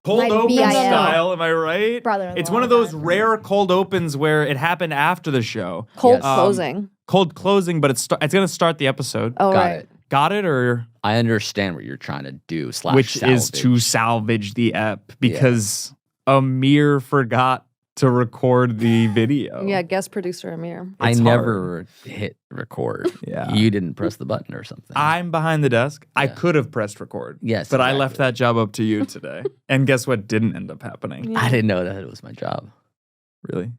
Cold open style, am I right? Brother-in-law. It's one of those rare cold opens where it happened after the show. Cold closing. Cold closing, but it's going to start the episode. Oh, Got right. it. Got it, or I understand what you're trying to do. which is to salvage the ep because Amir forgot to record the video. Yeah, guest producer Amir. I It's never hit record. Yeah. You didn't press the button or something. I'm behind the desk. I could have pressed record. Yes, But I exactly. left that job up to you today. And guess what didn't end up happening? I didn't know that it was my job. Really?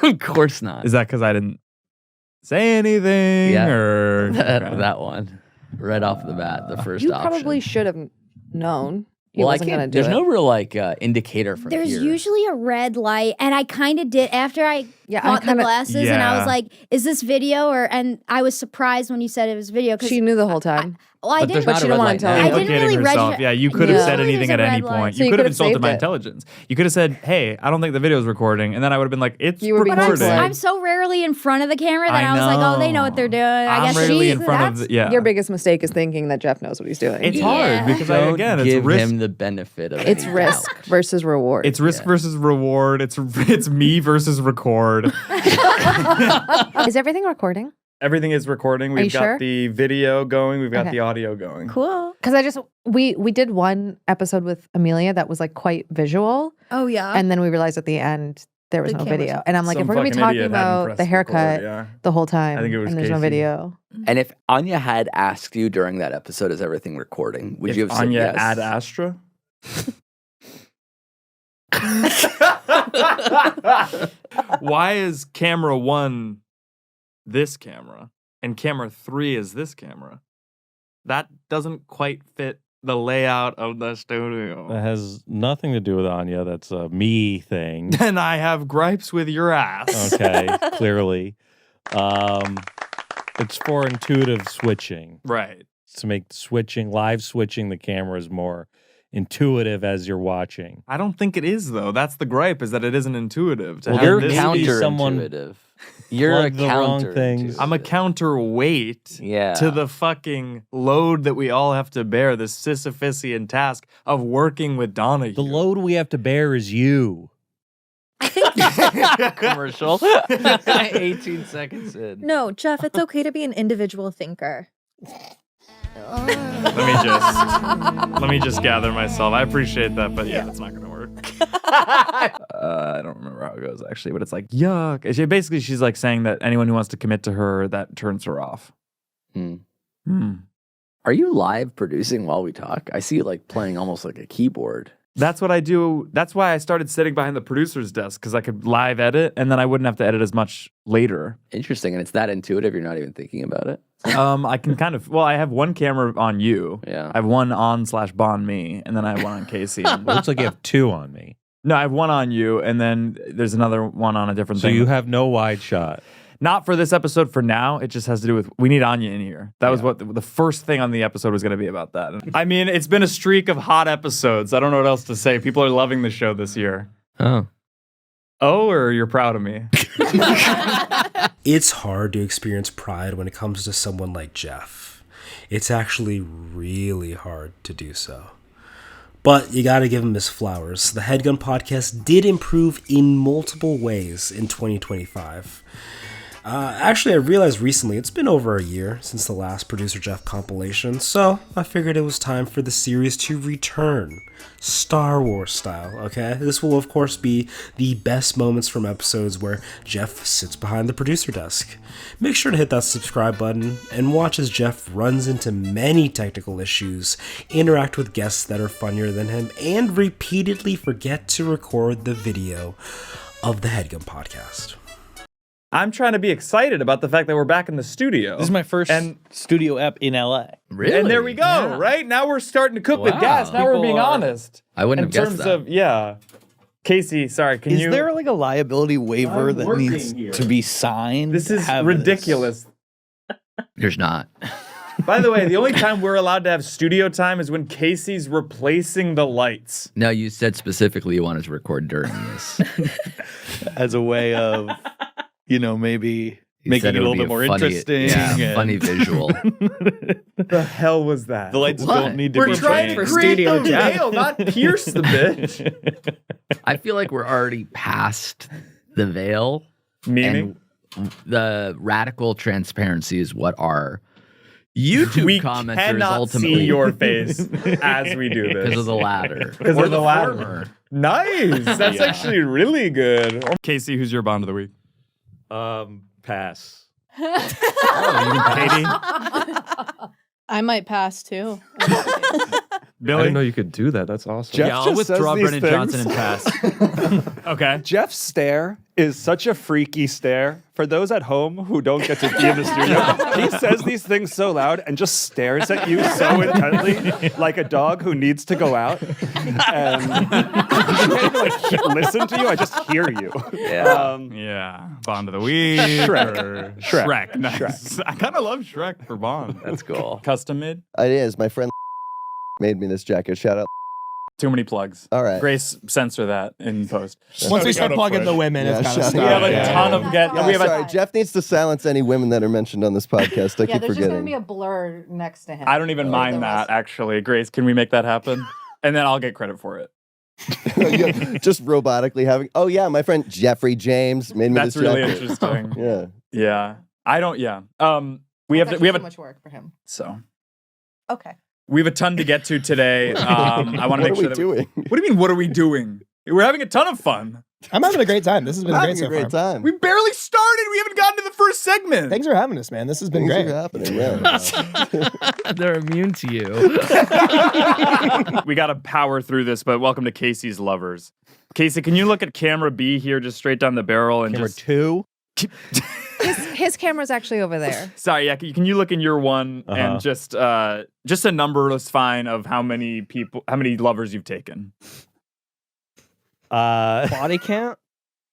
Of course not. Is that because I didn't say anything? Yeah. Or that one. Right off the bat, the first You option. probably should have known. He Well, I wasn't going to can't. do There's it. no real indicator from There's here. usually a red light, and I kind of did after I bought the glasses, and I was like, "Is this video?" And I was surprised when you said it was video. She knew the whole time. I But didn't. there's But not she a didn't red want light to tell now. you. I didn't Implicating really herself. register. Yeah, you could have said Usually anything there's at a any red light. point. So You you could have could've insulted saved my it. intelligence. You could have said, "Hey, I don't think the video's recording," and then I would have been like, "It's You would be recording." too slow. I'm so rarely in front of the camera that I was like, "Oh, they know what they're doing." I I'm guess rarely she. in front of the, yeah. Your biggest mistake is thinking that Jeff knows what he's doing. It's Yeah. hard because Don't again, it's give risk. him the benefit of It's any risk doubt. versus reward. It's risk versus reward. It's me versus record. Is everything recording? Everything is recording. you We've got sure? the video going. We've got Okay. the audio going. Cool. Because we did one episode with Amelia that was like quite visual, Oh yeah. and then we realized at the end there was The no cameras- video, and I'm like, Some if we're gonna be fucking talking idiot hadn't about pressed the record, haircut yeah. the whole time, I think it was and there's no Casey. video, And if Anya had asked you during that episode, is everything recording? Would If you have Anya said yes? Ad Astra? Why is camera 1 this camera and camera 3 is this camera? That doesn't quite fit the layout of the studio. That has nothing to do with Anya. That's a me thing. And I have gripes with your ass. Okay, clearly. It's for intuitive switching. Right. To make live switching the cameras more intuitive as you're watching. I don't think it is, though. That's the gripe, is that it isn't intuitive. To Well, have You're this be counterintuitive. You're a Plug the wrong counterintuitive. things. I'm a counterweight Yeah. to the fucking load that we all have to bear, the Sisyphusian task of working with Donahue. The load we have to bear is you. commercial. 18 seconds in. No, Jeff, it's okay to be an individual thinker. Let me just gather myself. I appreciate that, but yeah, that's not gonna work. I don't remember how it goes actually, but it's like yuck. Basically, she's like saying that anyone who wants to commit to her, that turns her off. Are you live producing while we talk? I see you like playing almost like a keyboard. That's what I do. That's why I started sitting behind the producer's desk, because I could live edit, and then I wouldn't have to edit as much later. Interesting. And it's that intuitive, you're not even thinking about it. I can kind of. Well, I have one camera on you. Yeah. I have one on/bon me, and then I have one on Casey. It looks like you have two on me. No, I have one on you, and then there's another one on a different So thing. you have no wide shot. Not for this episode for now. It just has to do with, we need Anya in here. That was what the first thing on the episode was going to be about that. I mean, it's been a streak of hot episodes. I don't know what else to say. People are loving the show this year. Oh. Oh, or you're proud of me? It's hard to experience pride when it comes to someone like Jeff. It's actually really hard to do so. But you gotta give him his flowers. The Headgum Podcast did improve in multiple ways in 2025. Actually, I realized recently it's been over a year since the last Producer Geoff compilation, so I figured it was time for the series to return, Star Wars style, okay? This will, of course, be the best moments from episodes where Jeff sits behind the producer desk. Make sure to hit that subscribe button and watch as Jeff runs into many technical issues, interact with guests that are funnier than him, and repeatedly forget to record the video of the Headgum Podcast. I'm trying to be excited about the fact that we're back in the studio. This is my first studio ep in LA. Really? And there we go, right? Now we're starting to cook with Wow. gas. Now we're People being are- honest. I wouldn't in have guessed terms that. of, Casey, sorry, can Is you... there like a liability waiver I'm that working needs here. to be signed? This to is have ridiculous. There's not. By the way, the only time we're allowed to have studio time is when Casey's replacing the lights. No, you said specifically you wanted to record during this. as a way of, maybe, Making it a little bit more interesting. Yeah, funny visual. The hell was that? The lights don't need to We're be trying to changed. create the veil, not pierce the bitch. I feel like we're already past the veil. Meaning? And the radical transparency is what our YouTube We commenters cannot ultimately see your face as we do this. because of the ladder. Because of the ladder. former. Nice. That's actually really good. Casey, who's your bond of the week? Pass. Katie? I might pass too. I Billy? didn't know you could do that. That's awesome. Jeff Yeah, I'll just withdraw says Brennan these Johnson things. and pass. Okay. Jeff's stare is such a freaky stare. For those at home who don't get to be in the studio, he says these things so loud and just stares at you so intently, like a dog who needs to go out. And I can't even listen to you. I just hear you. Yeah. Yeah. Bond of the week. Shrek. Shrek. Nice. I kind of love Shrek for Bond. That's cool. Custom made. It is. My friend made me this jacket. Shout out. Too many plugs. All right. Grace, censor that in post. Once we start plugging the women, Yeah, it's kind of shut We up. have a ton of Yeah, we have sorry. Jeff needs to silence any women that are mentioned on this podcast. I Yeah, keep there's just gonna forgetting. be a blur next to him. I don't even mind that, actually. Grace, can we make that happen? And then I'll get credit for it. Just robotically having. Oh yeah, my friend Jeffrey James made me That's this really jacket. interesting. Yeah. Yeah. I don't, yeah. We have too a, much work for him. so Okay. we have a ton to get to today. I want to make What are sure we that doing? What do you mean, what are we doing? We're having a ton of fun. I'm having a great time. This has been I'm great having so a great far. time. We barely started. We haven't gotten to the first segment. Thanks for having us, man. This has been Things great. are happening. Yeah. They're immune to you. We got to power through this, but welcome to Casey's Lovers. Casey, can you look at camera B here, just straight down the barrel and Camera just 2. His camera's actually over there. Sorry, yeah. Can you look in your one and just a number is fine of how many lovers you've taken? Body count?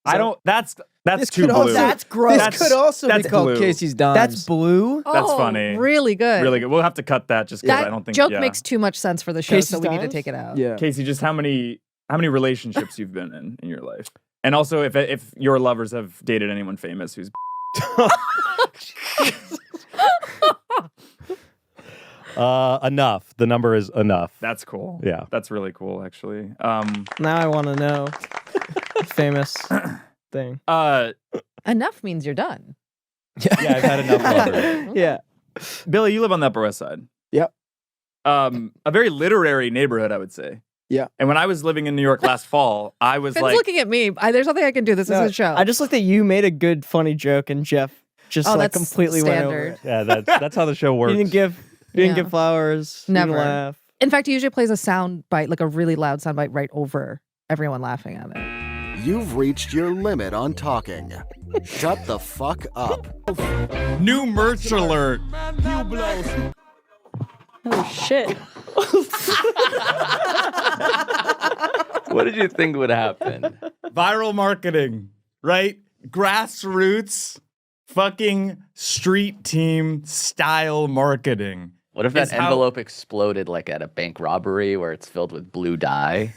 I don't. That's This too could blue. also, That's gross. That's- This could also be that's called blue. Casey's Dimes. That's blue. That's Oh, funny. Really good. Really good. We'll have to cut that just because That I don't think joke yeah. makes too much sense for the show, Casey's so we need to Dimes? take it out. Yeah. Casey, just how many relationships you've been in your life, and also if your lovers have dated anyone famous who's Enough. The number is enough. that's cool. Yeah. That's really cool, actually. Now I want to know. Famous thing. Enough means you're done. Yeah, I've had enough lovers. Yeah. Billy, you live on the Upper West Side. Yep. A very literary neighborhood, I would say. Yeah. And when I was living in New York last fall, I was Finn's like, looking at me. There's nothing I can do. This is No, a show. I just looked at you, made a good, funny joke, and Jeff just Oh, like that's completely went over standard. it. Yeah, that's how the show works. You didn't give Yeah. flowers. You Never. didn't laugh. In fact, he usually plays a sound bite, like a really loud sound bite, right over everyone laughing at it. You've reached your limit on talking. Shut the fuck up. new merch alert. Oh shit. What did you think would happen? Viral marketing, right? Grassroots, fucking street team style marketing. What if Is that how- envelope exploded like at a bank robbery where it's filled with blue dye?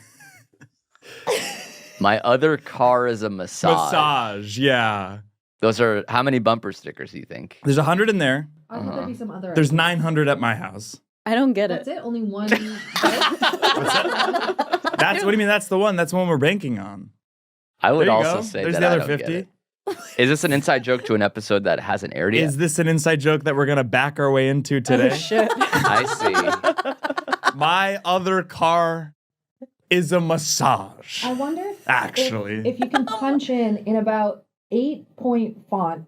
My other car is a massage. Massage, yeah. Those are how many bumper stickers do you think? There's 100 in there. I thought there'd be some other. There's 900 at my house. I don't get That's it. it. Only one. That's what do you mean? That's the one. That's the one we're banking on. I would There you also go. say There's that the I other don't get 50. it. Is this an inside joke to an episode that hasn't aired yet? Is this an inside joke that we're gonna back our way into today? Oh shit. I see. My other car is a massage. I wonder if, Actually. if you can punch in about 8-point font,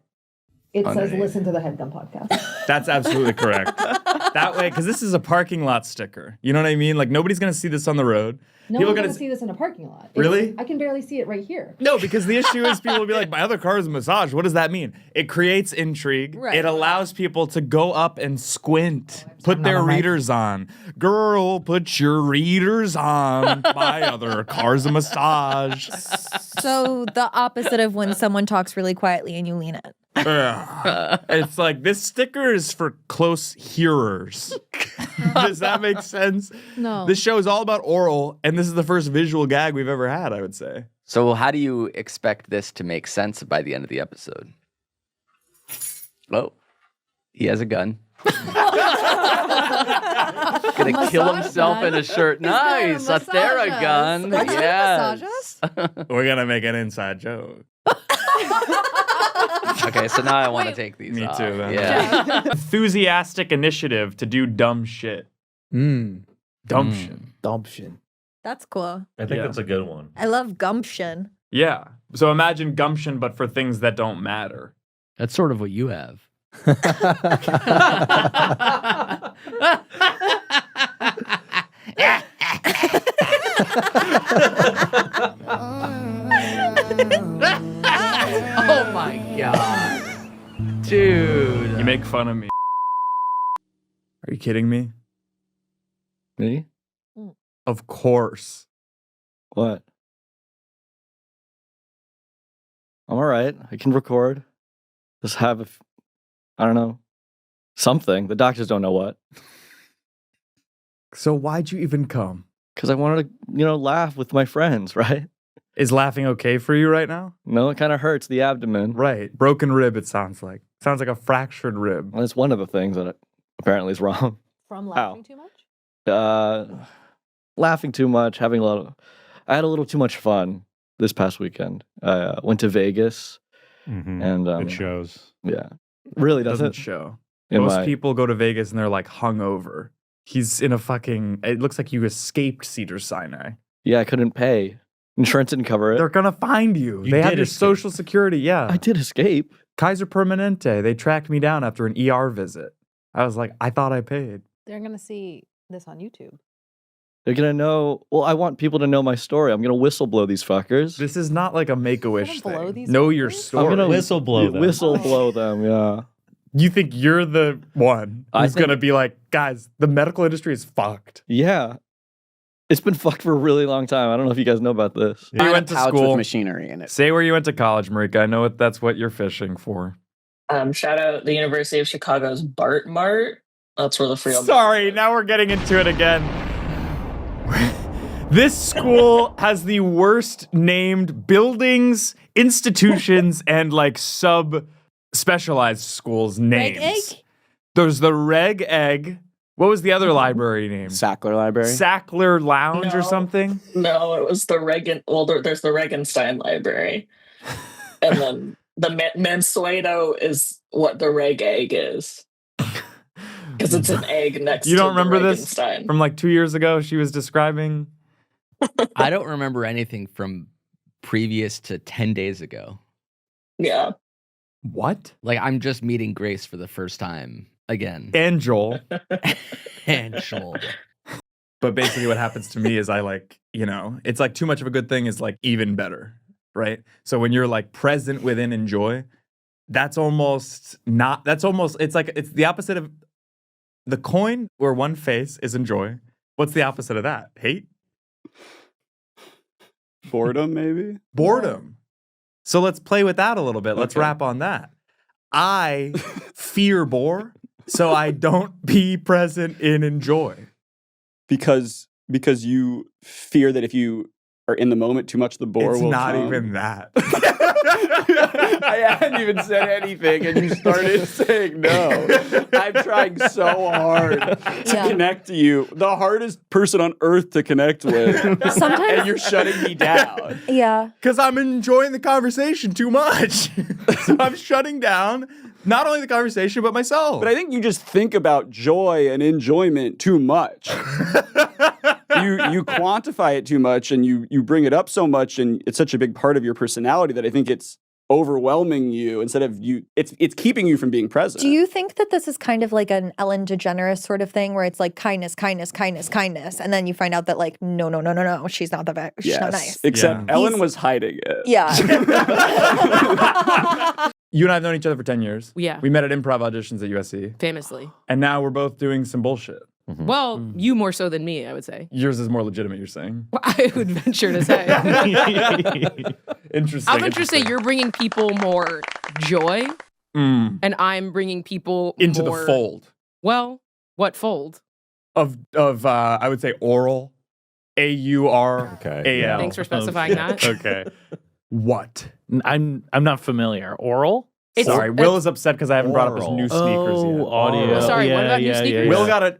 it says Underneath. listen to the Headgum Podcast. That's absolutely correct. That way, because this is a parking lot sticker. You know what I mean? Like nobody's gonna see this on the road. No People one's gonna going to see this in a parking lot. Really? I can barely see it right here. No, because the issue is people will be like, my other car is a massage. What does that mean? It creates intrigue. Right. It allows people to go up and squint, put their readers on. Girl, put your readers on. My other car's a massage. So the opposite of when someone talks really quietly and you lean in. Ugh. It's like, this sticker is for close hearers. Does that make sense? No. This show is all about oral, and this is the first visual gag we've ever had, I would say. So how do you expect this to make sense by the end of the episode? Oh, he has a gun. Gonna kill himself in a shirt. Nice, a Theragun. Yes. We're gonna make an inside joke. Okay, so now I want to take these. Me off. too. Then. Yeah. Enthusiastic initiative to do dumb shit. Dumption. That's cool. I think that's a good one. I love gumption. Yeah. So imagine gumption, but for things that don't matter. That's sort of what you have. Oh my god. Dude. You make fun of me. Are you kidding me? Me? Of course. What? I'm all right. I can record. Just have I don't know, something. The doctors don't know what. So why'd you even come? Because I wanted to, laugh with my friends, right? Is laughing okay for you right now? No, it kind of hurts the abdomen. Right. Broken rib, it sounds like. Sounds like a fractured rib. Well, it's one of the things that apparently is wrong. From laughing too much? Laughing too much, I had a little too much fun this past weekend. I went to Vegas. And it shows. Yeah. Really doesn't show. Most people go to Vegas and they're like hungover. He's in it looks like you escaped Cedar Sinai. Yeah, I couldn't pay. Insurance didn't cover it. They're gonna find you. They have your social security. Yeah. I did escape. Kaiser Permanente. They tracked me down after an ER visit. I was like, I thought I paid. They're going to see this on YouTube. They're going to know. Well, I want people to know my story. I'm going to whistleblow these fuckers. This is not like a Make-A-Wish blow thing. these Know your fuckers? story. I'm going to Whistleblow them. Whistleblow them, yeah. You think you're the one who's going to be like, guys, the medical industry is fucked. Yeah. It's been fucked for a really long time. I don't know if you guys know about this. You went to school. with machinery in it. Say where you went to college, Marika. I know that's what you're fishing for. Shout out the University of Chicago's Bart Mart. That's where the free. Sorry, now we're getting into it again. This school has the worst named buildings, institutions, and like sub-specialized schools names. Reg Egg? There's the Reg Egg. What was the other library name? Sackler Library. Sackler Lounge or something? No, it was the Reagan. Well, there's the Regenstein Library, and then the Mansueto is what the Reg Egg is, because it's an egg next. You don't to remember the this Regenstein. from like 2 years ago? She was describing. I don't remember anything from previous to 10 days ago. Yeah. What? Like, I'm just meeting Grace for the first time again. And Joel. And Joel. But basically what happens to me is I like, it's like too much of a good thing is like even better, right? So when you're like present within enjoy, it's the opposite of the coin where one face is enjoy. What's the opposite of that? Hate? Boredom, maybe? Boredom. So let's play with that a little bit. Let's wrap on that. I fear bore, so I don't be present in enjoy. Because you fear that if you are in the moment too much, the bore It's will not come. even that. I hadn't even said anything, and you started saying no. I'm trying so hard to connect to you, the hardest person on earth to connect with. Sometimes- and you're shutting me down. Yeah. Because I'm enjoying the conversation too much. So I'm shutting down not only the conversation, but myself. But I think you just think about joy and enjoyment too much. You quantify it too much, and you bring it up so much, and it's such a big part of your personality that I think it's overwhelming you instead of you. It's keeping you from being present. Do you think that this is kind of like an Ellen DeGeneres sort of thing where it's like kindness, kindness, kindness, kindness, and then you find out that like no, she's not she's not nice. Except Ellen was hiding it. Yeah. You and I have known each other for 10 years. Yeah. We met at improv auditions at USC. Famously. And now we're both doing some bullshit. Well, you more so than me, I would say. Yours is more legitimate, you're saying. I would venture to say. Interesting. I'll venture to say you're bringing people more joy, and I'm bringing people into more, the fold. Well, what fold? Of I would say oral. AURAL. Thanks for specifying that. Okay. What? I'm not familiar. Oral? Sorry, Will is upset because I haven't brought up his new sneakers yet. Audio. Oh, sorry, what about new sneakers?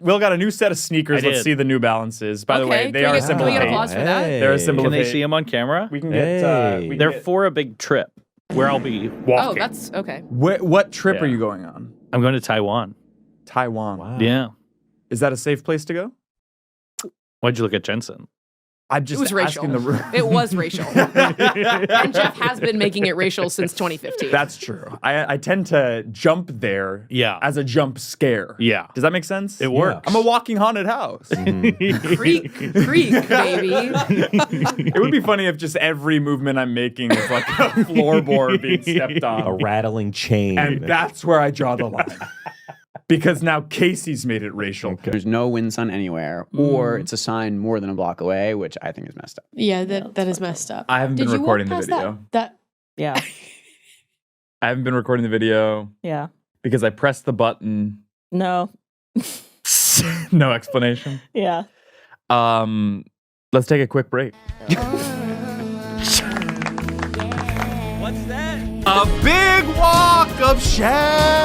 Will got a new set of sneakers. I Let's did. see the New Balances. By the way, Okay, they can are we a get- symbol can we of get hate. applause for that? They're a symbol Can of they hate. see him on camera? We can get. They're for a big trip where I'll be walking. Oh, that's okay. What trip Yeah. are you going on? I'm going to Taiwan. Taiwan. Wow. Yeah. Is that a safe place to go? Why'd you look at Jensen? I'm It just was racial. asking the room. It was racial. And Jeff has been making it racial since 2015. That's true. I tend to jump there as a jump scare. Yeah. Does that make sense? It works. I'm a walking haunted house. Creek, baby. It would be funny if just every movement I'm making is like a floorboard being stepped on. A rattling chain. And that's where I draw the line. Because now Casey's made it racial. There's no wind sun anywhere, or it's a sign more than a block away, which I think is messed up. Yeah, that is messed up. I haven't been Did you recording walk the past video. That Yeah. I haven't been recording the video Yeah. because I pressed the button. No. No explanation. Yeah. Let's take a quick break. What's that? A big walk of chefs.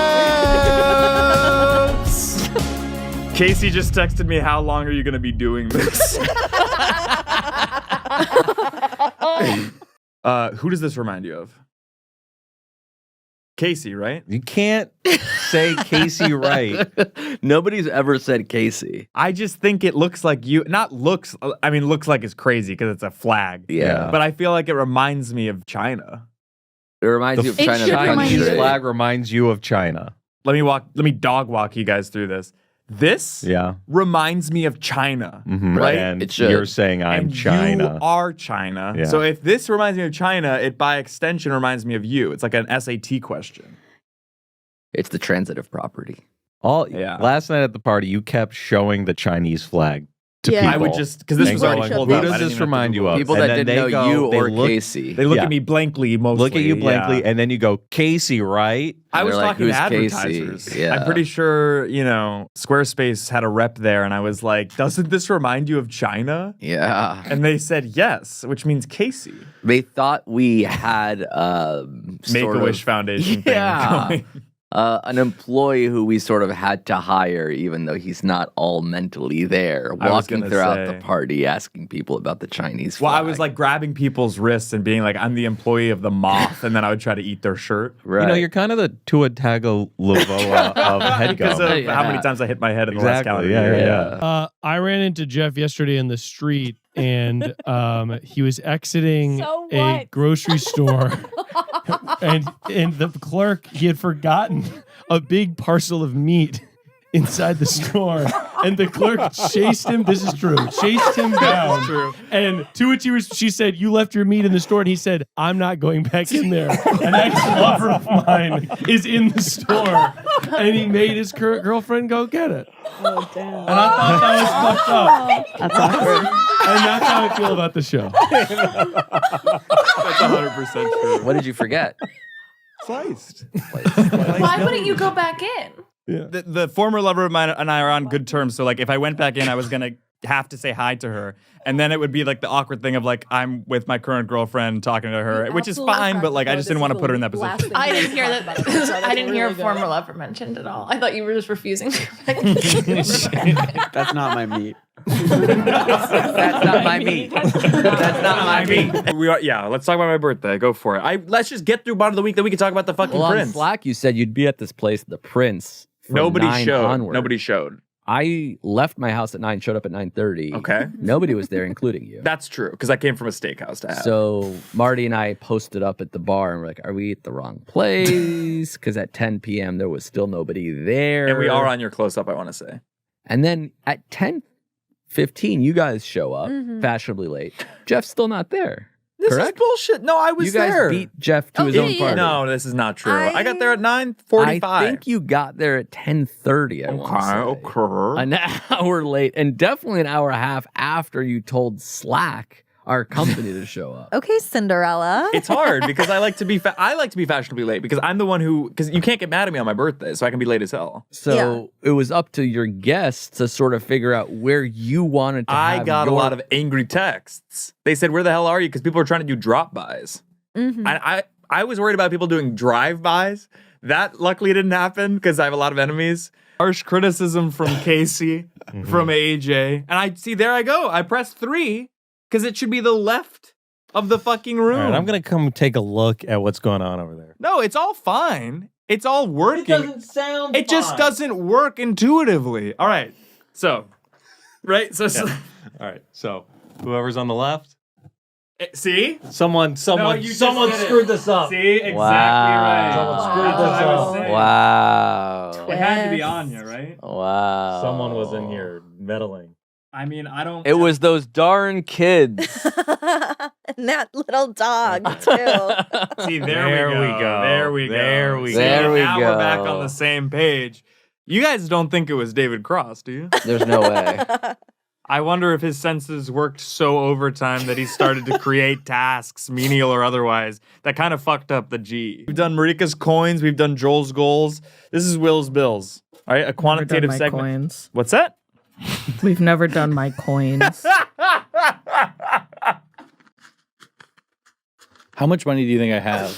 Casey just texted me, how long are you going to be doing this? Who does this remind you of? Casey, right? You can't say Casey right. Nobody's ever said Casey. I just think it looks like you. Not looks. I mean, looks like it's crazy because it's a flag. Yeah. But I feel like it reminds me of China. It reminds you of China. The Chinese country. flag reminds you of China. Let me dog walk you guys through this. This reminds me of China, right? And It should. you're saying I'm And China. You are China. Yeah. So if this reminds me of China, it by extension reminds me of you. It's like an SAT question. It's the transitive property. Last night at the party, you kept showing the Chinese flag to people. I would just, because this and was already going, pulled who up. I does didn't this even have to remind you Google of? it. People And that then didn't they know go- you they or look- Casey. They look Yeah. at me blankly mostly. Look at you blankly, yeah. and then you go, Casey, right? I was they're like, talking to "Who's Casey?" advertisers. Yeah. I'm pretty sure, Squarespace had a rep there, and I was like, doesn't this remind you of China? Yeah. And they said yes, which means Casey. They thought we had Make-A-Wish Foundation thing going. An employee who we sort of had to hire, even though he's not all mentally there, I was walking gonna throughout say. the party, asking people about the Chinese Well, flag. I was like grabbing people's wrists and being like, I'm the employee of the moth, and then I would try to eat their shirt. Right. You know, you're kind of the Tua Tagovailoa of Because of Headgum. how many times I hit my head in the last calendar year. Yeah. I ran into Jeff yesterday in the street, and he was exiting a grocery store, and the clerk, he had forgotten a big parcel of meat inside the store, and the clerk chased him. This is true. Chased him down. True. And to which she said, "You left your meat in the store," and he said, "I'm not going back in there." An ex-lover of mine is in the store, and he made his current girlfriend go get it. Oh, damn. And I thought that was fucked up. That's awkward. And that's how I feel about the show. That's 100% true. What did you forget? Sliced. Why wouldn't you go back in? Yeah. The former lover of mine and I are on good terms. So like if I went back in, I was gonna have to say hi to her. And then it would be like the awkward thing of like I'm with my current girlfriend talking to her, which is fine, but like I just didn't want to put her in that position. I didn't hear that. I didn't hear a former lover mentioned at all. I thought you were just refusing to go back in. That's not my meat. That's not my meat. That's not my meat. Let's talk about my birthday. Go for it. Let's just get through bottom of the week, then we can talk about the fucking Well, on Prince. Slack, you said you'd be at this place, the Prince. From Nobody 9 showed. onward. Nobody showed. I left my house at 9, showed up at 9:30. Okay. Nobody was there, including you. That's true, because I came from a steakhouse to have. So Marty and I posted up at the bar and we're like, are we at the wrong place? Because at 10 p.m. there was still nobody there. And we are on your close-up, I want to say. And then at 10:15, you guys show up, fashionably late. Jeff's still not there. This correct? is bullshit. No, I was You guys there. beat Jeff to his own party. No, this is not true. I got there at 9:45. I think you got there at 10:30. Okay. An hour late, and definitely an hour and a half after you told Slack, our company, to show up. Okay, Cinderella. It's hard because I like to be fashionably late because I'm the one because you can't get mad at me on my birthday, so I can be late as hell. So it was up to your guests to sort of figure out where you wanted to I have got a your- lot of angry texts. They said, "Where the hell are you?" Because people were trying to do drop-bys. Mhm. I I was worried about people doing drive-bys. That luckily didn't happen because I have a lot of enemies. Harsh criticism from Casey, from AJ. And there I go. I pressed 3 because it should be the left of the fucking room. All right, I'm going to come take a look at what's going on over there. No, it's all fine. It's all working. It doesn't sound It just doesn't work intuitively. All right. So, right? So, All right. So, whoever's on the left. See? Someone screwed this up. See? Exactly right. Someone screwed this up. Wow. It had to be Anya, right? Wow. Someone was in here meddling. I mean, I don't... It was those darn kids. And that little dog, too. See, there we go. See, now we're back on the same page. You guys don't think it was David Cross, do you? There's no way. I wonder if his senses worked so overtime that he started to create tasks, menial or otherwise, that kind of fucked up the G. We've done Marika's coins. We've done Joel's goals. This is Will's bills. All right, a quantitative my segment. Coins. What's that? We've never done my coins. How much money do you think I have?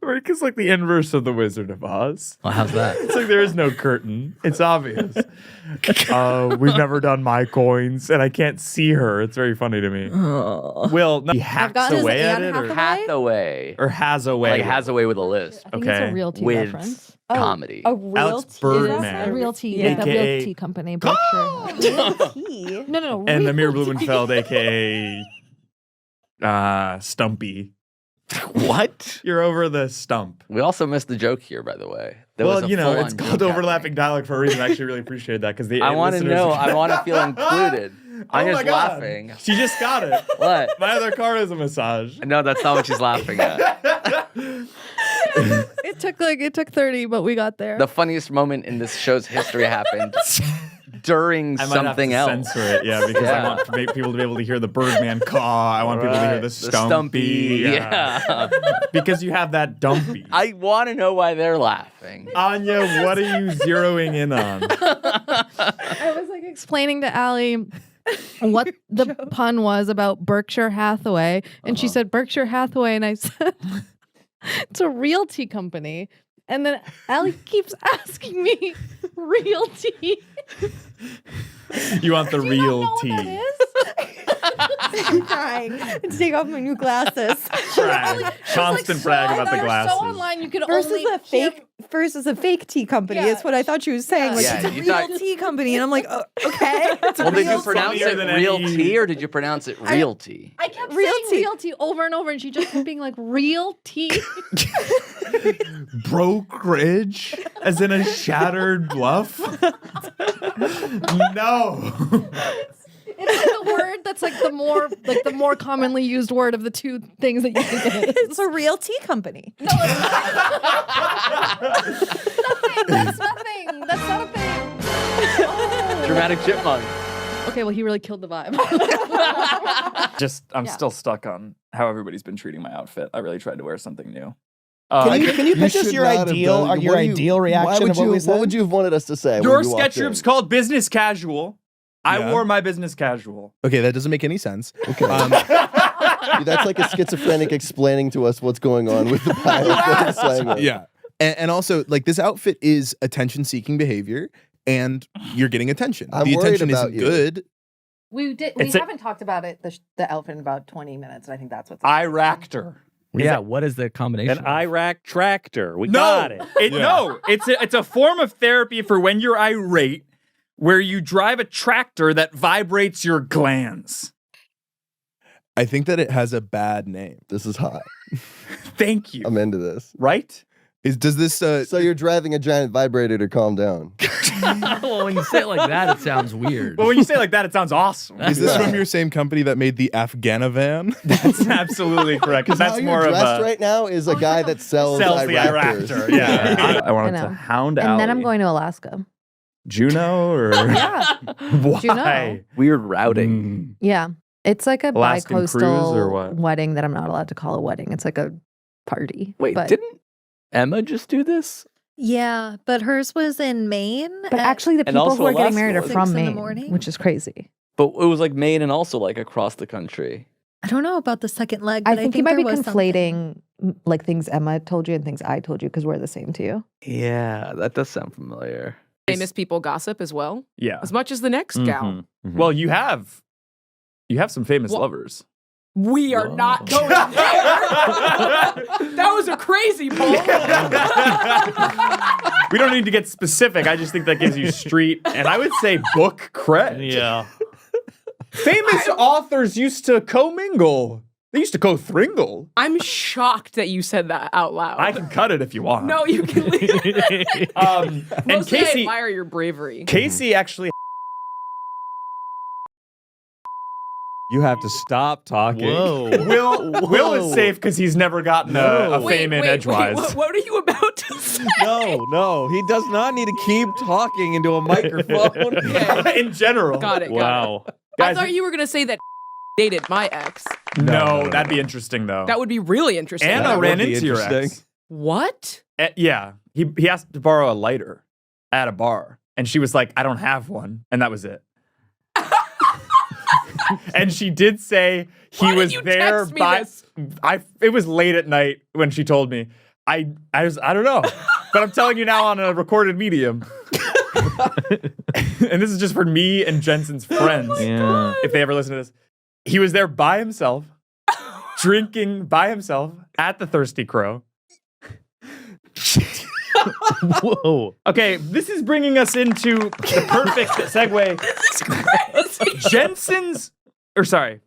Marika's like the inverse of the Wizard of Oz. Well, how's that? It's like there is no curtain. It's obvious. We've never done my coins, and I can't see her. It's very funny to me. Will, no, he hacks away at it? Or Hathaway. Or has away. Like has away with a list. I think it's a realty with reference. comedy. A realty. Alex Birdman. A realty. Yeah. The AKA realty company. Berkshire. No. And Amir Blumenfeld, a.k.a. Stumpy. What? You're over the stump. We also missed the joke here, by the way. It's called overlapping dialogue for a reason. I actually really appreciate that because I want to know. I want to feel included. I'm just laughing. She just got it. What? My other card is a massage. No, that's not what she's laughing at. It took 30, but we got there. The funniest moment in this show's history happened during I might something have to else. censor it, because I want people to be able to hear the Birdman caw. I want people to hear the stumpy. Yeah. Because you have that dumpy. I want to know why they're laughing. Anya, what are you zeroing in on? I was explaining to Allie what the pun was about Berkshire Hathaway, and she said Berkshire Hathaway, and I said it's a realty company. And then Allie keeps asking me realty. You want the real tea. I'm crying. To take off my new glasses. Constant brag about the glasses. So online, you could versus a fake tea company. Is what I thought she was saying. Like it's a real tea company, and I'm like, okay. Well, did you pronounce it real tea or did you pronounce it realty? I kept saying realty over and over, and she just kept being like realty. Brokerage, as in a shattered bluff. No. It's like a word that's the more commonly used word of the two things that you can use. It's a real tea company. No, it's nothing. That's nothing. That's not a thing. Dramatic chipmunk. Okay, well, he really killed the vibe. I'm still stuck on how everybody's been treating my outfit. I really tried to wear something new. Can you pitch us your ideal reaction of what we said? What would you have wanted us to say? Your sketch room's called business casual. I wore my business casual. Okay, that doesn't make any sense. Okay. That's like a schizophrenic explaining to us what's going on with the pilot. Yeah. And also, this outfit is attention-seeking behavior, and you're getting attention. I'm the attention worried about isn't you. good. We haven't talked about it, the outfit, in about 20 minutes, and I think that's what's Iractor. Yeah, what is the combination? An Iraq tractor. We got it. No, it's a form of therapy for when you're irate, where you drive a tractor that vibrates your glands. I think that it has a bad name. This is hot. Thank you. I'm into this. Right? Does this? So you're driving a giant vibrator to calm down. Well, when you say it like that, it sounds weird. Well, when you say it like that, it sounds awesome. Is this from your same company that made the Afghanivan? That's absolutely correct. Because that's how more you're of dressed a right now is a guy that sells the Iractors. Iractor. Yeah. I wanted I know. to hound And Allie. then I'm going to Alaska. Juneau or Yeah. why? Juneau. Weird routing. Yeah. It's like a Alaskan cruise or what? bi-coastal wedding that I'm not allowed to call a wedding. It's like a party. Wait, but, didn't Emma just do this? Yeah, but hers was in Maine. But actually, the And people also who are getting married are Alaska. from 6 in the Maine, morning? which is crazy. But it was Maine and also across the country. I don't know about the second leg. I But think you might there be was something. conflating like things Emma told you and things I told you because we're the same to you? Yeah, that does sound familiar. Famous people gossip as well. Yeah. As much as the next gal. Well, you have some famous lovers. We are not going there. That was a crazy poll. We don't need to get specific. I just think that gives you street and I would say book cred. Yeah. Famous authors used to commingle. They used to co-thringle. I'm shocked that you said that out loud. I can cut it if you want. No, you can leave it. And Mostly Casey, I admire your bravery. Casey actually. You have to stop talking. Whoa. Will is safe because he's never gotten a fame in Edgewise. What are you about to say? No, he does not need to keep talking into a microphone. In general. Got it. Wow. I Guys, thought you were going to say that dated my ex. No, that'd be interesting though. That would be really interesting. Anna ran into your ex. What? Yeah. He asked to borrow a lighter at a bar. And she was like, I don't have one. And that was it. And she did say he was there by it was late at night when she told me. I don't know. But I'm telling you now on a recorded medium. And this is just for me and Jensen's friends. If they ever listen to this. He was there by himself, drinking by himself at the Thirsty Crow. Whoa. Okay, this is bringing us into the perfect segue. This is crazy.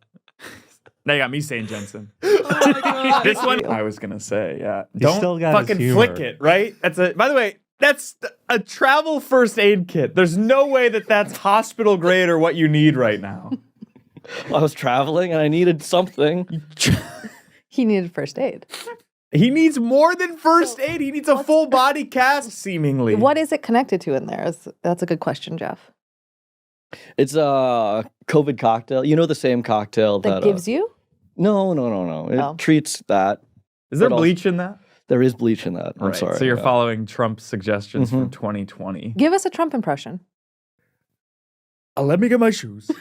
Now you got me saying Jensen. Oh my God. This one I was gonna say, yeah. He's Don't still got his fucking humor. flick it, right? By the way, that's a travel first aid kit. There's no way that that's hospital grade or what you need right now. I was traveling and I needed something. He needed first aid. He needs more than first aid. He needs a full body cast, seemingly. What is it connected to in there? That's a good question, Geoff. It's a COVID cocktail. You know, the same cocktail That gives you? No. It treats that. Is there but bleach in that? There is bleach in that. I'm Right, sorry. So you're following Trump's suggestions from 2020. Give us a Trump impression. Let me get my shoes.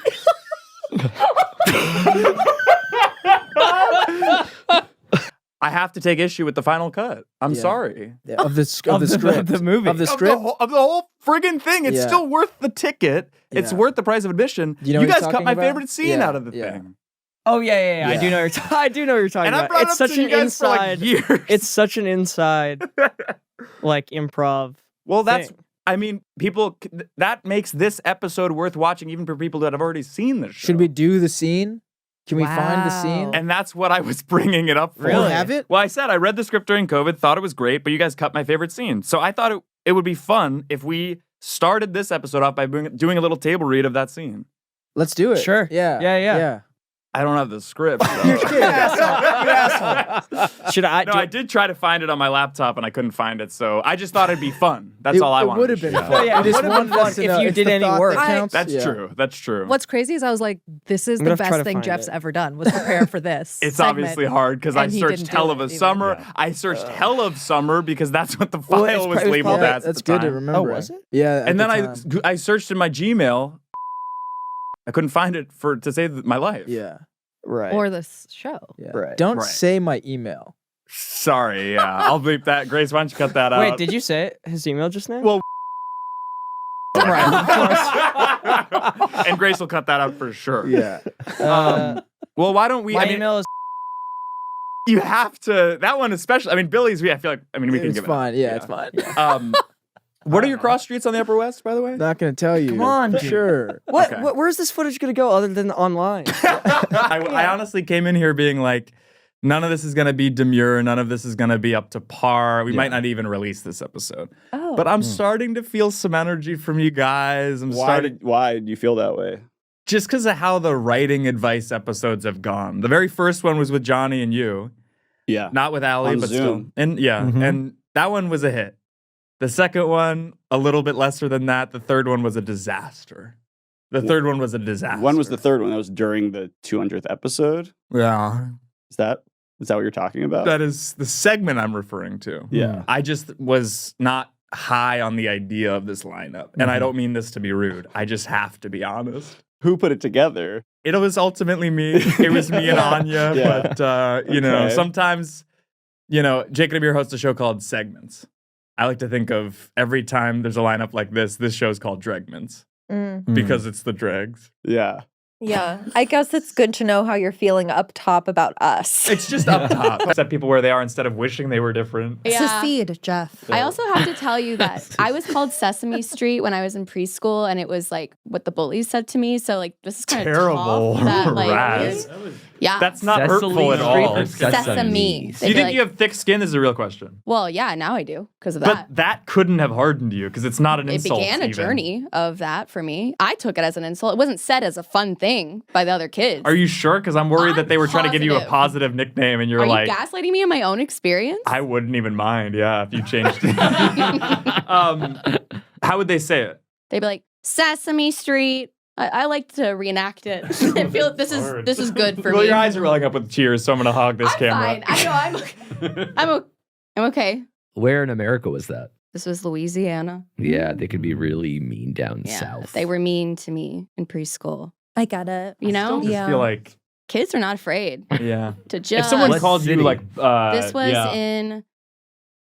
I have to take issue with the final cut. I'm sorry. Of the script. the movie. Of the script? Of the whole friggin' thing. It's Yeah. still worth the ticket. It's Yeah. worth the price of admission. You know You what guys he's cut talking my about? favorite scene Yeah, out of the yeah. thing. Oh yeah. I Yeah. do know. I do know what you're talking And I about. brought It's it up such to an you guys for inside. like years. It's such an inside, like improv. Well, that's. thing. I mean, people. That makes this episode worth watching, even for people that have already seen the show. Should we do the scene? Can we find the scene? And that's what I was bringing it up for. Really? Have it? Well, I said I read the script during COVID, thought it was great, but you guys cut my favorite scene. So I thought it would be fun if we started this episode off by doing a little table read of that scene. Let's do it. Sure. Yeah. I don't have the script. So. You asshole. Should I? No, I did try to find it on my laptop and I couldn't find it. So I just thought it'd be fun. That's all I wanted. It would have been to fun. show. Yeah, I just it would've been wanted us fun to if know you it's did the any thought work. that counts. That's Yeah. true. That's true. What's crazy is I was like, this is I'm the gonna try best to thing find Jeff's it. ever done, was prepare for this. It's segment. obviously hard because I And he searched didn't Hell do of a it either. Summer. Yeah. I searched Hell of Summer because that's what the Well, file was labeled probably- as. That's at the good to time. remember. Oh, was it? Yeah. at And the then time. I searched in my Gmail. I couldn't find it to save my life. Yeah. Right. Or this show. Yeah. Right. Don't Right. say my email. Sorry, yeah. I'll bleep that. Grace, why don't you cut that out? Wait, did you say his email just now? Well, right. Of course. and Grace will cut that out for sure. Yeah. Well, why don't we? My I mean, email is. you have to. That one especially. I mean, Billy's. I feel like. I mean, we can It's give fine. it. Yeah, it's fine. What are your cross streets on the Upper West, by the way? Not gonna tell you. Come on, dude. Sure. What? Okay. Where's this footage gonna go other than online? I honestly came in here being like, none of this is gonna be demure. None of this is gonna be up to par. We might not even release this episode. Oh. But I'm starting to feel some energy from you guys. Why do you feel that way? Just because of how the writing advice episodes have gone. The very first one was with Johnny and you. Yeah. Not with Allie, On but Zoom. still. And and that one was a hit. The second one, a little bit lesser than that. The third one was a disaster. The third one was a disaster. When was the third one? That was during the 200th episode? Yeah. Is that what you're talking about? That is the segment I'm referring to. Yeah. I just was not high on the idea of this lineup. And I don't mean this to be rude. I just have to be honest. Who put it together? It was ultimately me. It was me and Anya. Yeah. But, you know, Okay. sometimes You know, Jake and Amir host a show called Segments. I like to think of every time there's a lineup like this show's called Dregments. Because it's the dregs. Yeah. Yeah. I guess it's good to know how you're feeling up top about us. It's just up top. Set people where they are instead of wishing they were different. Yeah. Secede, Geoff. I also have to tell you that I was called Sesame Street when I was in preschool, and it was like what the bullies said to me. So like this is kind of terrible. That, like, Raz. yeah, That's not hurtful at all. Sesame. Do you think you have thick skin? This is a real question. Well, yeah, now I do because of that. But that couldn't have hardened you because it's not an It insult. began a even. journey of that for me. I took it as an insult. It wasn't said as a fun thing by the other kids. Are you sure? Because I'm worried that they were trying to give you a positive nickname and you're Are like, you gaslighting me in my own experience? I wouldn't even mind, yeah, if you changed it. How would they say it? They'd be like, Sesame Street. I like to reenact it. I feel like this is good for Well, me. your eyes are welling up with tears, so I'm gonna hog this camera. Fine. I know I'm okay. Where in America was that? This was Louisiana. Yeah, they could be really mean down south. They were mean to me in preschool. I get it. You know? I just feel like Kids are not afraid. Yeah. To just. If someone called you like, this was in.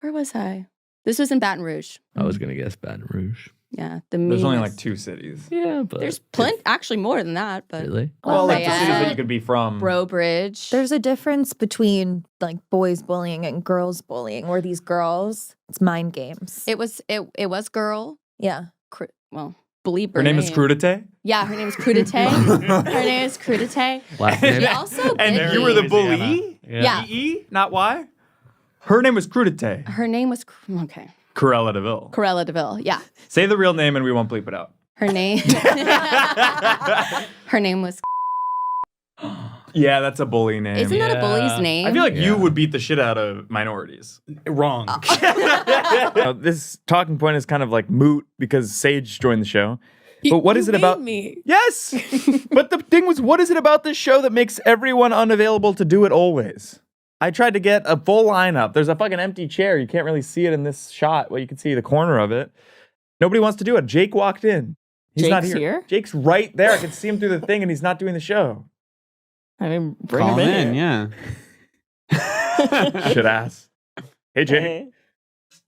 Where was I? This was in Baton Rouge. I was gonna guess Baton Rouge. Yeah, the There's only meanest- like 2 cities. Yeah, but There's plenty, actually more than that. But really, Well, like the cities that Lafayette, you could be from. Brobridge. There's a difference between like boys bullying and girls bullying, where these girls, it's mind games. It was girl. Yeah. Well, believe Her name is Crudite? Yeah, her name is Crudite. Her name is Crudite. She also And bit you me. were the bully? Yeah. E, not Y? Her name was Crudite. Her name was okay. Corella DeVille. Corella DeVille. Yeah. Say the real name and we won't bleep it out. Her name. Her name was. Yeah, that's a bully name. Isn't that a bully's name? I feel like you would beat the shit out of minorities. Wrong. This talking point is kind of like moot because Sage joined the show. But what is it about me? Yes. But the thing was, what is it about this show that makes everyone unavailable to do it always? I tried to get a full lineup. There's a fucking empty chair. You can't really see it in this shot. Well, you can see the corner of it. Nobody wants to do it. Jake walked in. He's not Jake's here? Jake's right there. I can see him through the thing and he's not doing the show. I mean, bring Call him in, in. yeah. Should ask. Hey, Jake.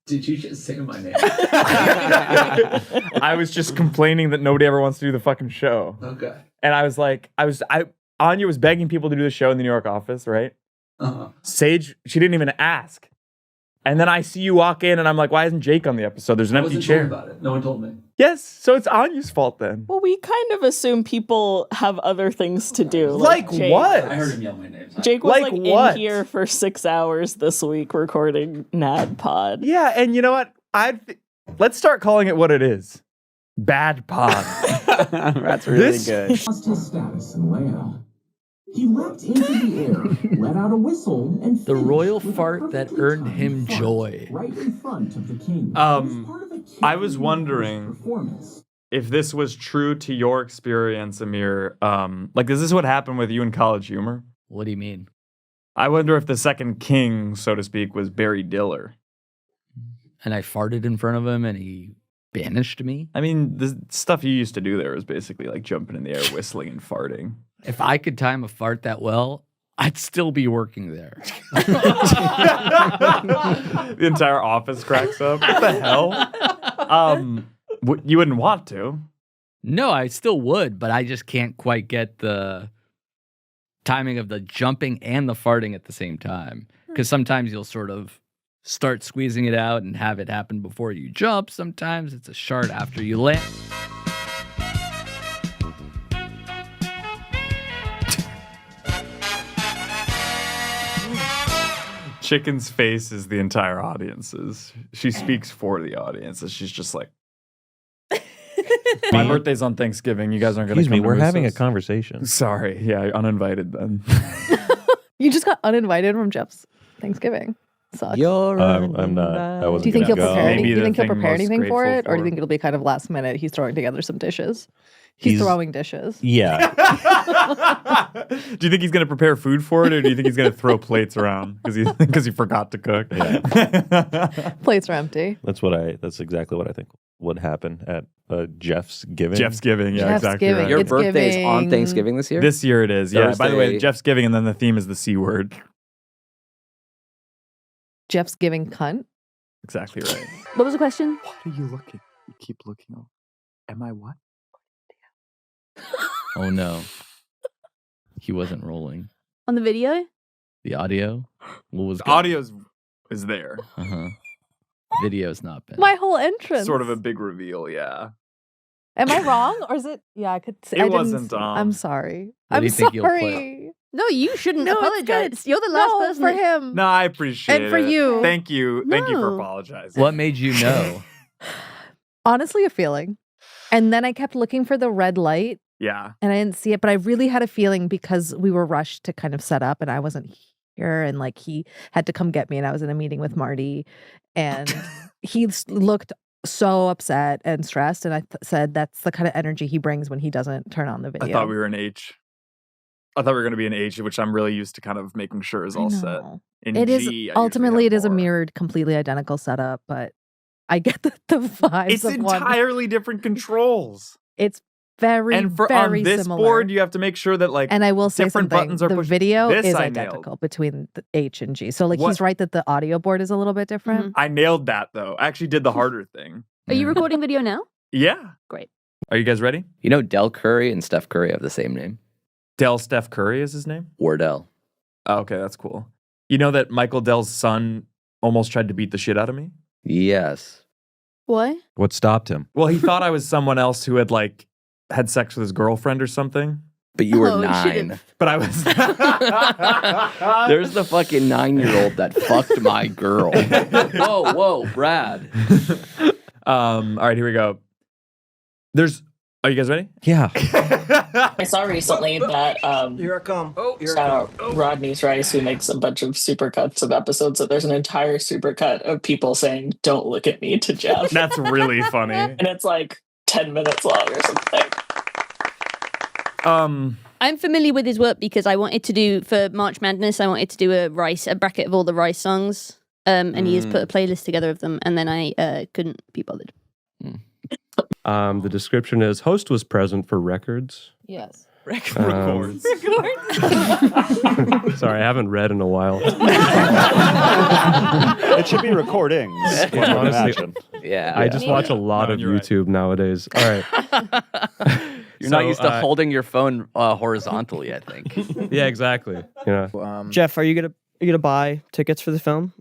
Did you just say my name? I was just complaining that nobody ever wants to do the fucking show. Okay. And I was like, Anya was begging people to do the show in the New York office, right? Uh-huh. Sage, she didn't even ask. And then I see you walk in and I'm like, why isn't Jake on the episode? There's an I empty wasn't chair. told about it. No one told me. Yes, so it's Anya's fault then. Well, we kind of assume people have other things to do. Like Jake. what? I heard him yell my name. Jake was Like like what? in here for 6 hours this week recording Nad Pod. Yeah, and you know what? Let's start calling it what it is. Bad pod. That's really good. Lost his status in layout. He leapt into the air, let out a whistle, and The royal fart that earned him joy. right in front of the king. I was wondering if this was true to your experience, Amir. Like, is this what happened with you in College Humor? What do you mean? I wonder if the second king, so to speak, was Barry Diller. And I farted in front of him and he banished me? I mean, the stuff you used to do there was basically like jumping in the air, whistling and farting. If I could time a fart that well, I'd still be working there. The entire office cracks up. What the hell? You wouldn't want to. No, I still would, but I just can't quite get the timing of the jumping and the farting at the same time. Because sometimes you'll sort of start squeezing it out and have it happen before you jump. Sometimes it's a shart after you land. Chicken's face is the entire audience's. She speaks for the audience. She's just like, my birthday's on Thanksgiving. You guys aren't going to Excuse come me, to we're having a Russo's?" conversation. Sorry. Yeah, uninvited then. You just got uninvited from Jeff's Thanksgiving. Sucks. I'm not. I wasn't Do you think gonna he'll go. prepare? Maybe Do you the think he'll thing prepare most anything for grateful it, or do you for. think it'll be kind of last minute? He's throwing together some dishes. He's throwing dishes. Yeah. Do you think he's going to prepare food for it, or do you think he's going to throw plates around because he forgot to cook? Plates are empty. That's exactly what I think would happen at Jeff's giving. Jeff's giving, yeah, Jeff's exactly giving. right. Your It's birthday's on giving- Thanksgiving this year? This year it is, yeah. By the way, Thursday. Jeff's giving, and then the theme is the C word. Jeff's giving cunt. Exactly right. What was the question? What are you looking? You keep looking over. Am I what? Oh no. He wasn't rolling. On the video? The audio? What was The audio is there. Uh-huh. Video's not been. My whole entrance. Sort of a big reveal, yeah. Am I wrong? Or is it? Yeah, I could say. It wasn't. I'm sorry. What do I'm you think you'll play? sorry. No, you shouldn't No, it's apologize. good. You're the last No, person for that- him. No, I appreciate it. And for you. Thank you. Thank you for No. apologizing. What made you know? Honestly, a feeling. And then I kept looking for the red light Yeah. and I didn't see it, but I really had a feeling because we were rushed to kind of set up and I wasn't here and like he had to come get me and I was in a meeting with Marty and he looked so upset and stressed and I said that's the kind of energy he brings when he doesn't turn on the video. I thought we were in H. I thought we were going to be in H, which I'm really used to kind of making sure is all set. In It G, is I usually ultimately have it is a more. mirrored, completely identical setup, but I get the vibes It's of one. entirely different controls. It's very, And for very on this similar. board, you have to make sure that like And I will say different something. buttons are the pushed. video This is I nailed. identical between the H and G. So like What- he's right that the audio board is a little bit different. I nailed that though. I actually did the harder thing. Are you recording video now? Yeah. Great. Are you guys ready? You know Del Curry and Steph Curry have the same name? Del Steph Curry is his name? Wardell. Oh, okay, that's cool. You know that Michael Dell's son almost tried to beat the shit out of me? Yes. What? What stopped him? Well, he thought I was someone else who had like had sex with his girlfriend or something. But you were Oh, you 9. should've- But I was There's the fucking 9-year-old that fucked my girl. Whoa, Brad. All right, here we go. Are you guys ready? Yeah. I saw recently that Here I come. shout out Rodney's Rice, who makes a bunch of supercuts of episodes. So there's an entire supercut of people saying "Don't look at me" to Jeff, That's really funny. and it's like 10 minutes long or something. I'm familiar with his work because I wanted to do for March Madness. I wanted to do a bracket of all the Rice songs, and he has put a playlist together of them. And then I couldn't be bothered. The description is host was present for records. Yes. Records. Sorry, I haven't read in a while. It should be recordings. one would Honestly, imagine. Yeah. I just watch a lot of you're right. YouTube nowadays. All right. You're not So, used to holding your phone horizontally, I think. Yeah, exactly. You know. Jeff, are you gonna buy tickets for the film?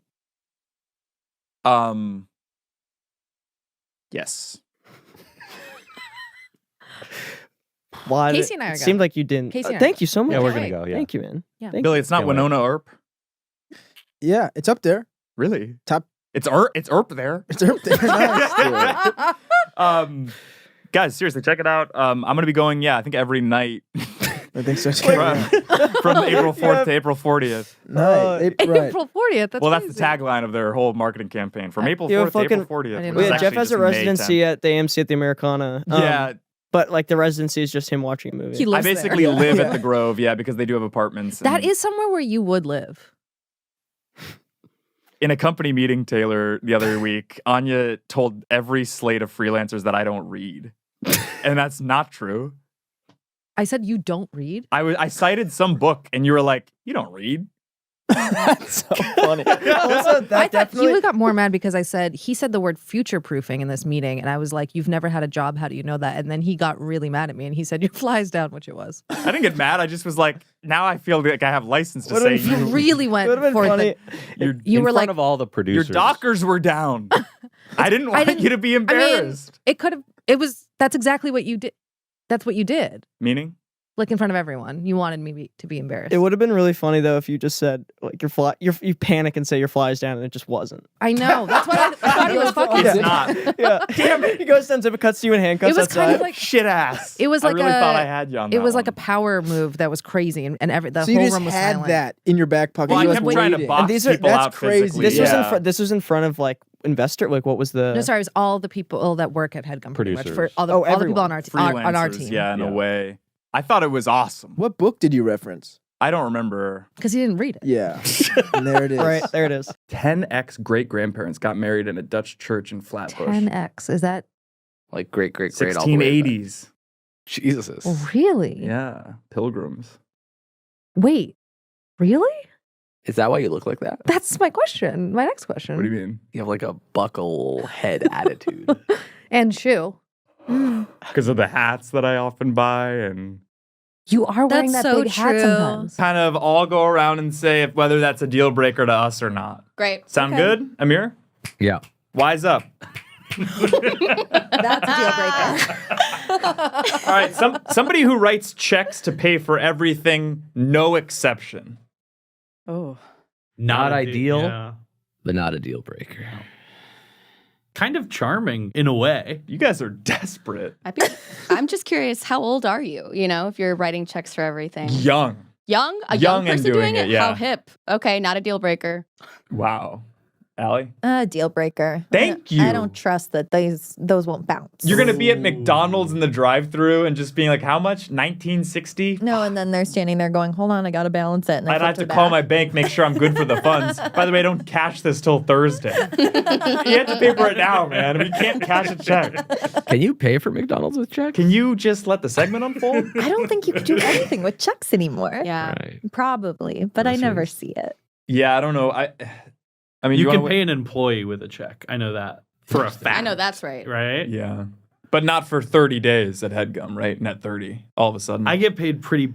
Yes. Why? Casey and I are It seemed going. like you didn't. Casey and I Thank are you so much. Yeah, we're gonna go. Yeah. Thank you, man. Yeah. Thank Billy, you. it's not Can't wait. Winona Earp. Yeah, it's up there. Really? Top. It's Earp there. It's up there. Nice. Guys, seriously, check it out. I'm gonna be going, I think every night I think so. from April 4th to April 40th. Nice. Right. April 40th. That's Well, that's crazy. the tagline of their whole marketing campaign. From April You have 4th to April fucking- 40th. I didn't which know is that. Jeff actually has a just May residency 10th. at the AMC at the Americana. Yeah. But like the residency is just him watching a movie. He I lives there. basically live at the Grove, because they do have apartments. That and is somewhere where you would live. in a company meeting, Taylor, the other week, Anya told every slate of freelancers that I don't read. And that's not true. I said you don't read. I cited some book and you were like, you don't read. That's so funny. Also, that I thought definitely. he got more mad because he said the word future proofing in this meeting, and I was like, "You've never had a job. How do you know that?" And then he got really mad at me, and he said, "Your fly's down," which it was. I didn't get mad. I just was like, now I feel like I have license to Would've say been you Really went Would've been for funny. the. In You were front like, of all the your producers. dockers were down. I didn't want you to be embarrassed. it could have. It was. That's exactly what you did. That's what you did. Meaning? Like in front of everyone, you wanted me to be embarrassed. It would have been really funny though if you just said like you panic and say your fly's down and it just wasn't. I know. That's what I thought he was fucking. It's not. Yeah. Damn it. He goes down, zip cuts to you in handcuffs It was outside. kind of like Shit ass. it was I like really a. thought I had you on It that was like a one. power move that was crazy, and the So you whole just room was had silent. that in your back pocket. Well, I You kept was trying to waiting. box And these are- people that's out crazy. physically. This was in Yeah. front. This was in front of like investor. Like what was the? No, sorry, it was all the people that work at Headgum. Pretty much for Producers. all the people on our on our Freelancers, team. Yeah, in a way. I thought it was awesome. What book did you reference? I don't remember. Because he didn't read it. Yeah. And there it is. Right there it is. 10X great grandparents got married in a Dutch church in Flatbush. 10X is that Like great all the way back. 1680s. Jesus. really? Yeah, pilgrims. Wait, really? Is that why you look like that? That's my question. My next question. What do you mean? You have like a buckle head attitude. And shoe. Because of the hats that I often buy and You are wearing That's that so big hat true. sometimes. kind of all go around and say whether that's a deal breaker to us or not. Great. Sound good, Amir? Yeah. Wise up. That's a deal breaker. All right, somebody who writes checks to pay for everything, no exception. Oh. Not ideal, Yeah. but not a deal breaker. Kind of charming in a way. You guys are desperate. I'm just curious, how old are you? You know, if you're writing checks for everything. Young. Young? A Young young and person doing doing it, yeah. How hip. Okay, not a deal breaker. Wow. Allie? Deal breaker. Thank you. I don't trust that those won't bounce. You're going to be at McDonald's in the drive-thru and just being like, how much? 1960? No, and then they're standing there going, hold on, I gotta balance it. And I'd have to call my bank, make sure I'm good for the funds. By the way, don't cash this till Thursday. You have to pay for it now, man. We can't cash a check. Can you pay for McDonald's with checks? Can you just let the segment unfold? I don't think you can do anything with checks anymore. Yeah. Right. Probably, but I never see it. Yeah, I don't know. I mean, You can wanna pay an employee with a check. I know that for a fact. I know that's right. Right? Yeah. But not for 30 days at Headgum, right? Net 30, all of a sudden. I get paid pretty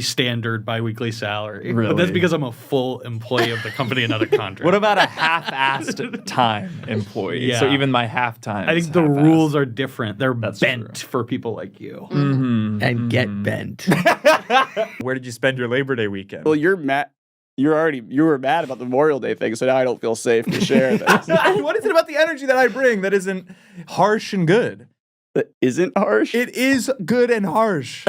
standard biweekly salary. But Really? that's because I'm a full employee of the company and not a contract. What about a half-assed time employee? Yeah. So even my half time. I think the rules are different. They're That's bent for people like you. Mm-hmm. And get bent. Where did you spend your Labor Day weekend? Well, you're mad. You were mad about the Memorial Day thing, so now I don't feel safe to share this. What is it about the energy that I bring that isn't harsh and good? That isn't harsh? It is good and harsh.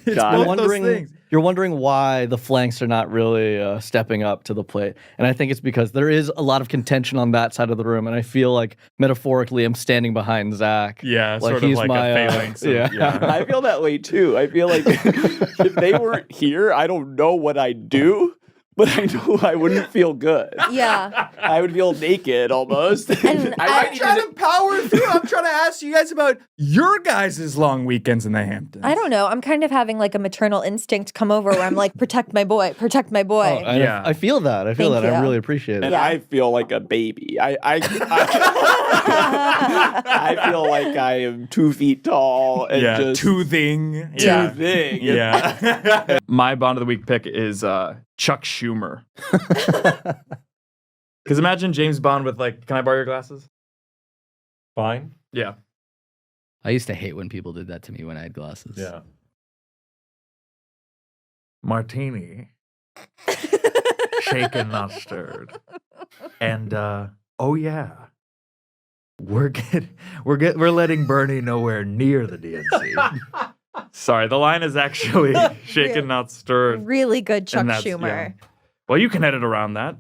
It's God. both those things. You're wondering why the flanks are not really stepping up to the plate. And I think it's because there is a lot of contention on that side of the room. And I feel like, metaphorically, I'm standing behind Zach. Yeah, like sort of like a phalanx. yeah. I feel that way too. I feel like if they weren't here, I don't know what I'd do, but I know I wouldn't feel good. Yeah. I would feel naked almost. And I'm trying to power through. I'm trying to ask you guys about your guys' long weekends in the Hamptons. I don't know. I'm kind of having like a maternal instinct come over where I'm like, protect my boy, protect my boy. Oh, Yeah. I feel that. I feel Thank that. I you. really appreciate it. And I feel like a baby. I feel like I am 2 feet tall and Yeah, just toothing. toothing. Yeah. My Bond of the Week pick is Chuck Schumer. Because imagine James Bond with like, can I borrow your glasses? Fine. Yeah. I used to hate when people did that to me when I had glasses. Yeah. Martini. Shaken, not stirred. And oh yeah. We're letting Bernie nowhere near the DNC. Sorry, the line is actually shaken, not stirred. Really good Chuck And that's- Schumer. yeah. Well, you can edit around that.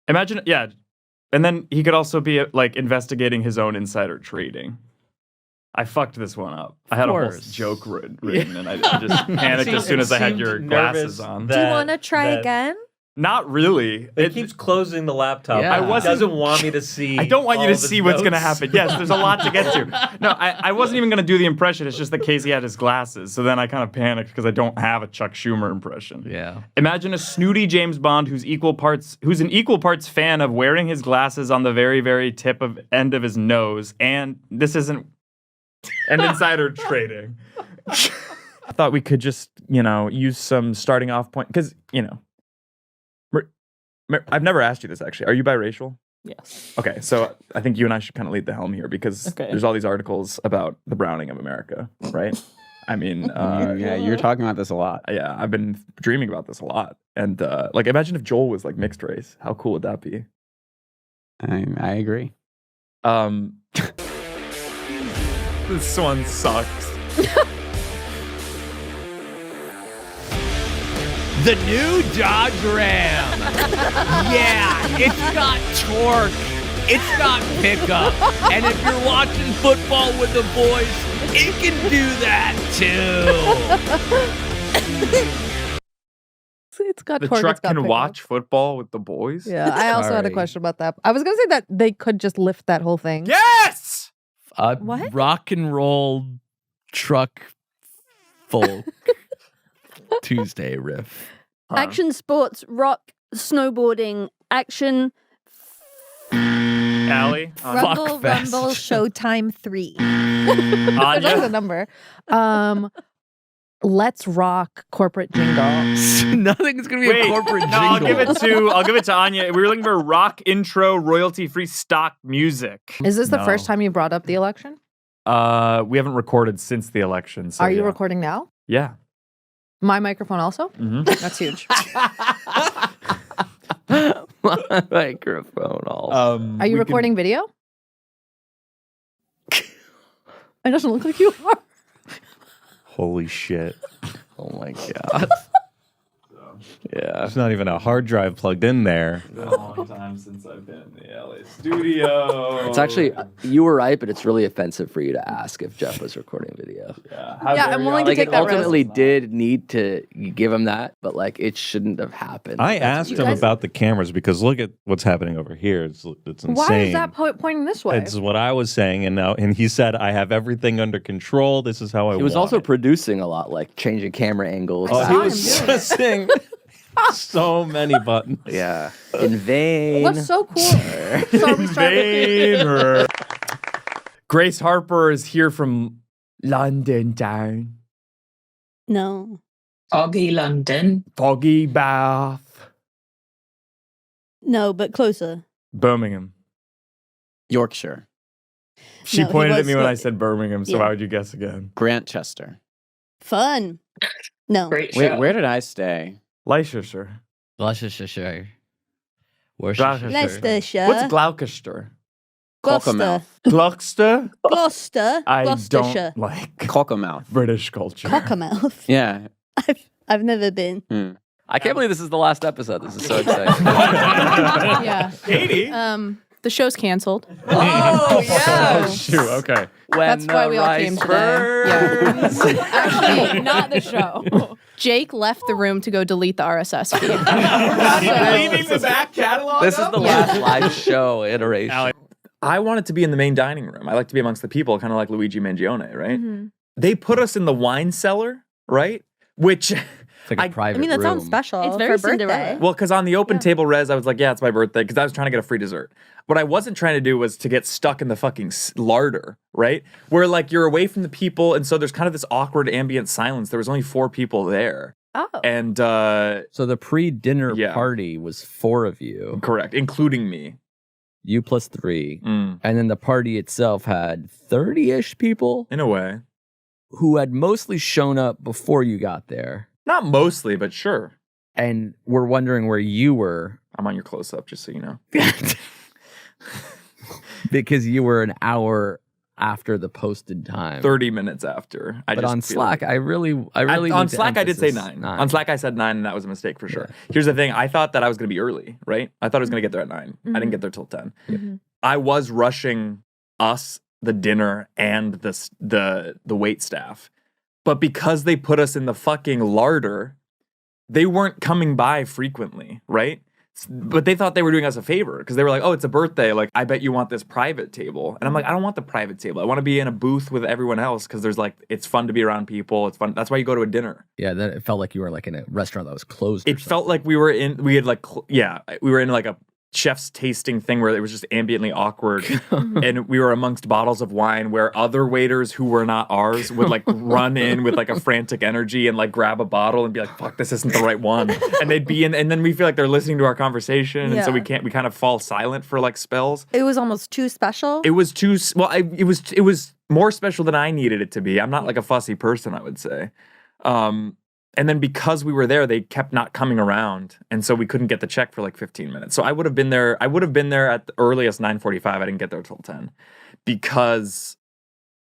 Imagine, yeah. And then he could also be like investigating his own insider trading. I fucked this one up. I had a whole joke written, and I just panicked as soon as I had your glasses on. Do you want to try again? Not really. It keeps closing the laptop. Yeah. It doesn't want me to see. I don't want you all to of his see what's going to notes. happen. Yes, there's a lot to get to. No, I wasn't even going to do the impression. It's just that Casey had his glasses. So then I kind of panicked because I don't have a Chuck Schumer impression. Yeah. Imagine a snooty James Bond who's an equal parts fan of wearing his glasses on the very, very tip of end of his nose. And this isn't an insider trading. I thought we could just, use some starting off point because, I've never asked you this actually. Are you biracial? Yes. Okay, so I think you and I should kind of lead the helm here because there's all these articles about the browning of America, right? I mean, yeah, you're talking about this a lot. Yeah, I've been dreaming about this a lot. And like, imagine if Joel was like mixed race. How cool would that be? I agree. This one sucks. The new Dodge Ram. Yeah, it's got torque. It's got pickup. And if you're watching football with the boys, it can do that too. It's got The torque, truck it's got can pickup. watch football with the boys? Yeah, I also had a question about that. I was going to say that they could just lift that whole thing. Yes! What? Rock and roll truck folk Tuesday riff. Action sports, rock, snowboarding, action. Allie? Rumble, Showtime 3. There's always a number. Let's rock corporate jingle. Nothing's gonna be a corporate jingle. I'll give it to Anya. We were looking for rock intro, royalty-free stock music. Is this the first time you brought up the election? We haven't recorded since the election. So Are you recording now? Yeah. My microphone also? Mm-hmm. That's huge. My microphone also. Are you recording video? It doesn't look like you are. Holy shit. Oh my God. Yeah. There's not even a hard drive plugged in there. It's been a long time since I've been in the LA studio. It's actually, you were right, but it's really offensive for you to ask if Geoff was recording video. Yeah, I'm willing to take that risk. Ultimately did need to give him that, but like it shouldn't have happened. I asked him about the cameras because look at what's happening over here. It's insane. Why is that pointing this way? It's what I was saying, and he said I have everything under control. This is how I. He was also producing a lot, like changing camera angles. Oh, he was pressing so many buttons. Yeah, in vain. What's so cool? So we started. Grace Harper is here from London town. No. Foggy London. Foggy Bath. No, but closer. Birmingham. Yorkshire. She No, he pointed at was me when I Scot- said Birmingham, so Yeah. why would you guess again? Grantchester. Fun. No. Great Wait, show. where did I stay? Leicestershire. Worcestershire. Leicestershire. What's Gloucester? Gloucester. Gloucester? Gloucester. I Gloucestershire. don't like Cockermouth. British culture. Cockermouth. Yeah. I've never been. I can't believe this is the last episode. This is so exciting. Yeah. Katie? The show's canceled. Oh, yeah. Oh, shoot. Okay. That's why we all came today. Yeah. Actually, not the show. Jake left the room to go delete the RSS feed. Leaving the back catalog. This is the last live show iteration. I wanted to be in the main dining room. I like to be amongst the people, kind of like Luigi Mangione, right? Mm-hmm. They put us in the wine cellar, right? Which It's like a private I mean, that sounds room. special. It's very for birthday. Cinderella. Well, because on the open table res, I was like, yeah, it's my birthday, because I was trying to get a free dessert. What I wasn't trying to do was to get stuck in the fucking larder, right? Where like you're away from the people, and so there's kind of this awkward ambient silence. There was only 4 people there. Oh. And So the pre-dinner party was 4 of you. Correct, including me. You plus 3. Mm. And then the party itself had 30-ish people. In a way. Who had mostly shown up before you got there. Not mostly, but sure. And we're wondering where you were. I'm on your close-up, just so you know. Because you were an hour after the posted time. 30 minutes after. But on Slack, I really on need to Slack, I did say emphasize 9. On Slack, I said 9, and that was a mistake for sure. Here's the thing. I thought that I was going to be early, right? I thought I was going to get there at 9. I didn't get there till 10. Mm-hmm. I was rushing us, the dinner, and the wait staff. But because they put us in the fucking larder, they weren't coming by frequently, right? But they thought they were doing us a favor because they were like, oh, it's a birthday. Like, I bet you want this private table. And I'm like, I don't want the private table. I want to be in a booth with everyone else because there's like, it's fun to be around people. It's fun. That's why you go to a dinner. Yeah, then it felt like you were like in a restaurant that was closed. It felt like we were in like a chef's tasting thing where it was just ambiently awkward. And we were amongst bottles of wine where other waiters who were not ours would like run in with like a frantic energy and like grab a bottle and be like, fuck, this isn't the right one. And they'd be in, and then we feel like they're listening to our conversation. And so we kind of fall silent for like spells. It was almost too special. It was too, it was more special than I needed it to be. I'm not like a fussy person, I would say. And then because we were there, they kept not coming around. And so we couldn't get the check for like 15 minutes. So I would have been there at the earliest 9:45. I didn't get there till 10 because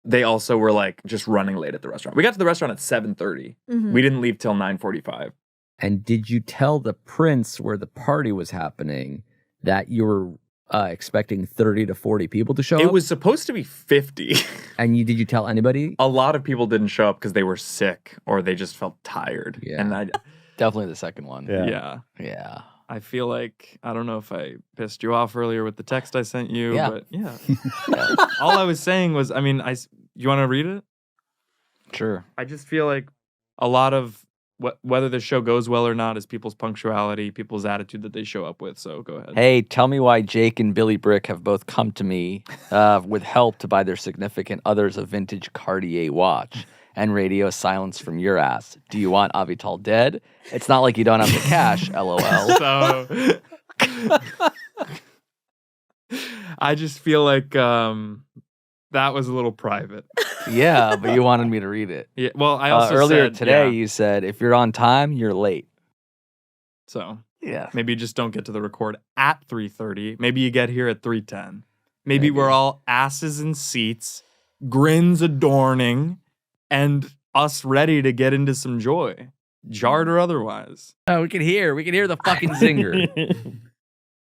they also were like just running late at the restaurant. We got to the restaurant at 7:30. Mm-hmm. We didn't leave till 9:45. And did you tell the prince where the party was happening that you were expecting 30 to 40 people to show up? It was supposed to be 50. And did you tell anybody? A lot of people didn't show up because they were sick or they just felt tired. Yeah. And Definitely the second one. Yeah. I feel like, I don't know if I pissed you off earlier with the text I sent you, but yeah. All I was saying was, I mean, you want to read it? Sure. I just feel like a lot of whether the show goes well or not is people's punctuality, people's attitude that they show up with. So go ahead. Hey, tell me why Jake and Billy Brick have both come to me with help to buy their significant others a vintage Cartier watch and radio silence from your ass. Do you want Avital dead? It's not like you don't have the cash, LOL. So I just feel like that was a little private. Yeah, but you wanted me to read it. Yeah. Well, I also earlier said, today you said if you're on time, you're late. So yeah, maybe you just don't get to the record at 3:30. Maybe you get here at 3:10. Maybe we're all asses in seats, grins adorning, and us ready to get into some joy, jarred or otherwise. Oh, we can hear the fucking zinger.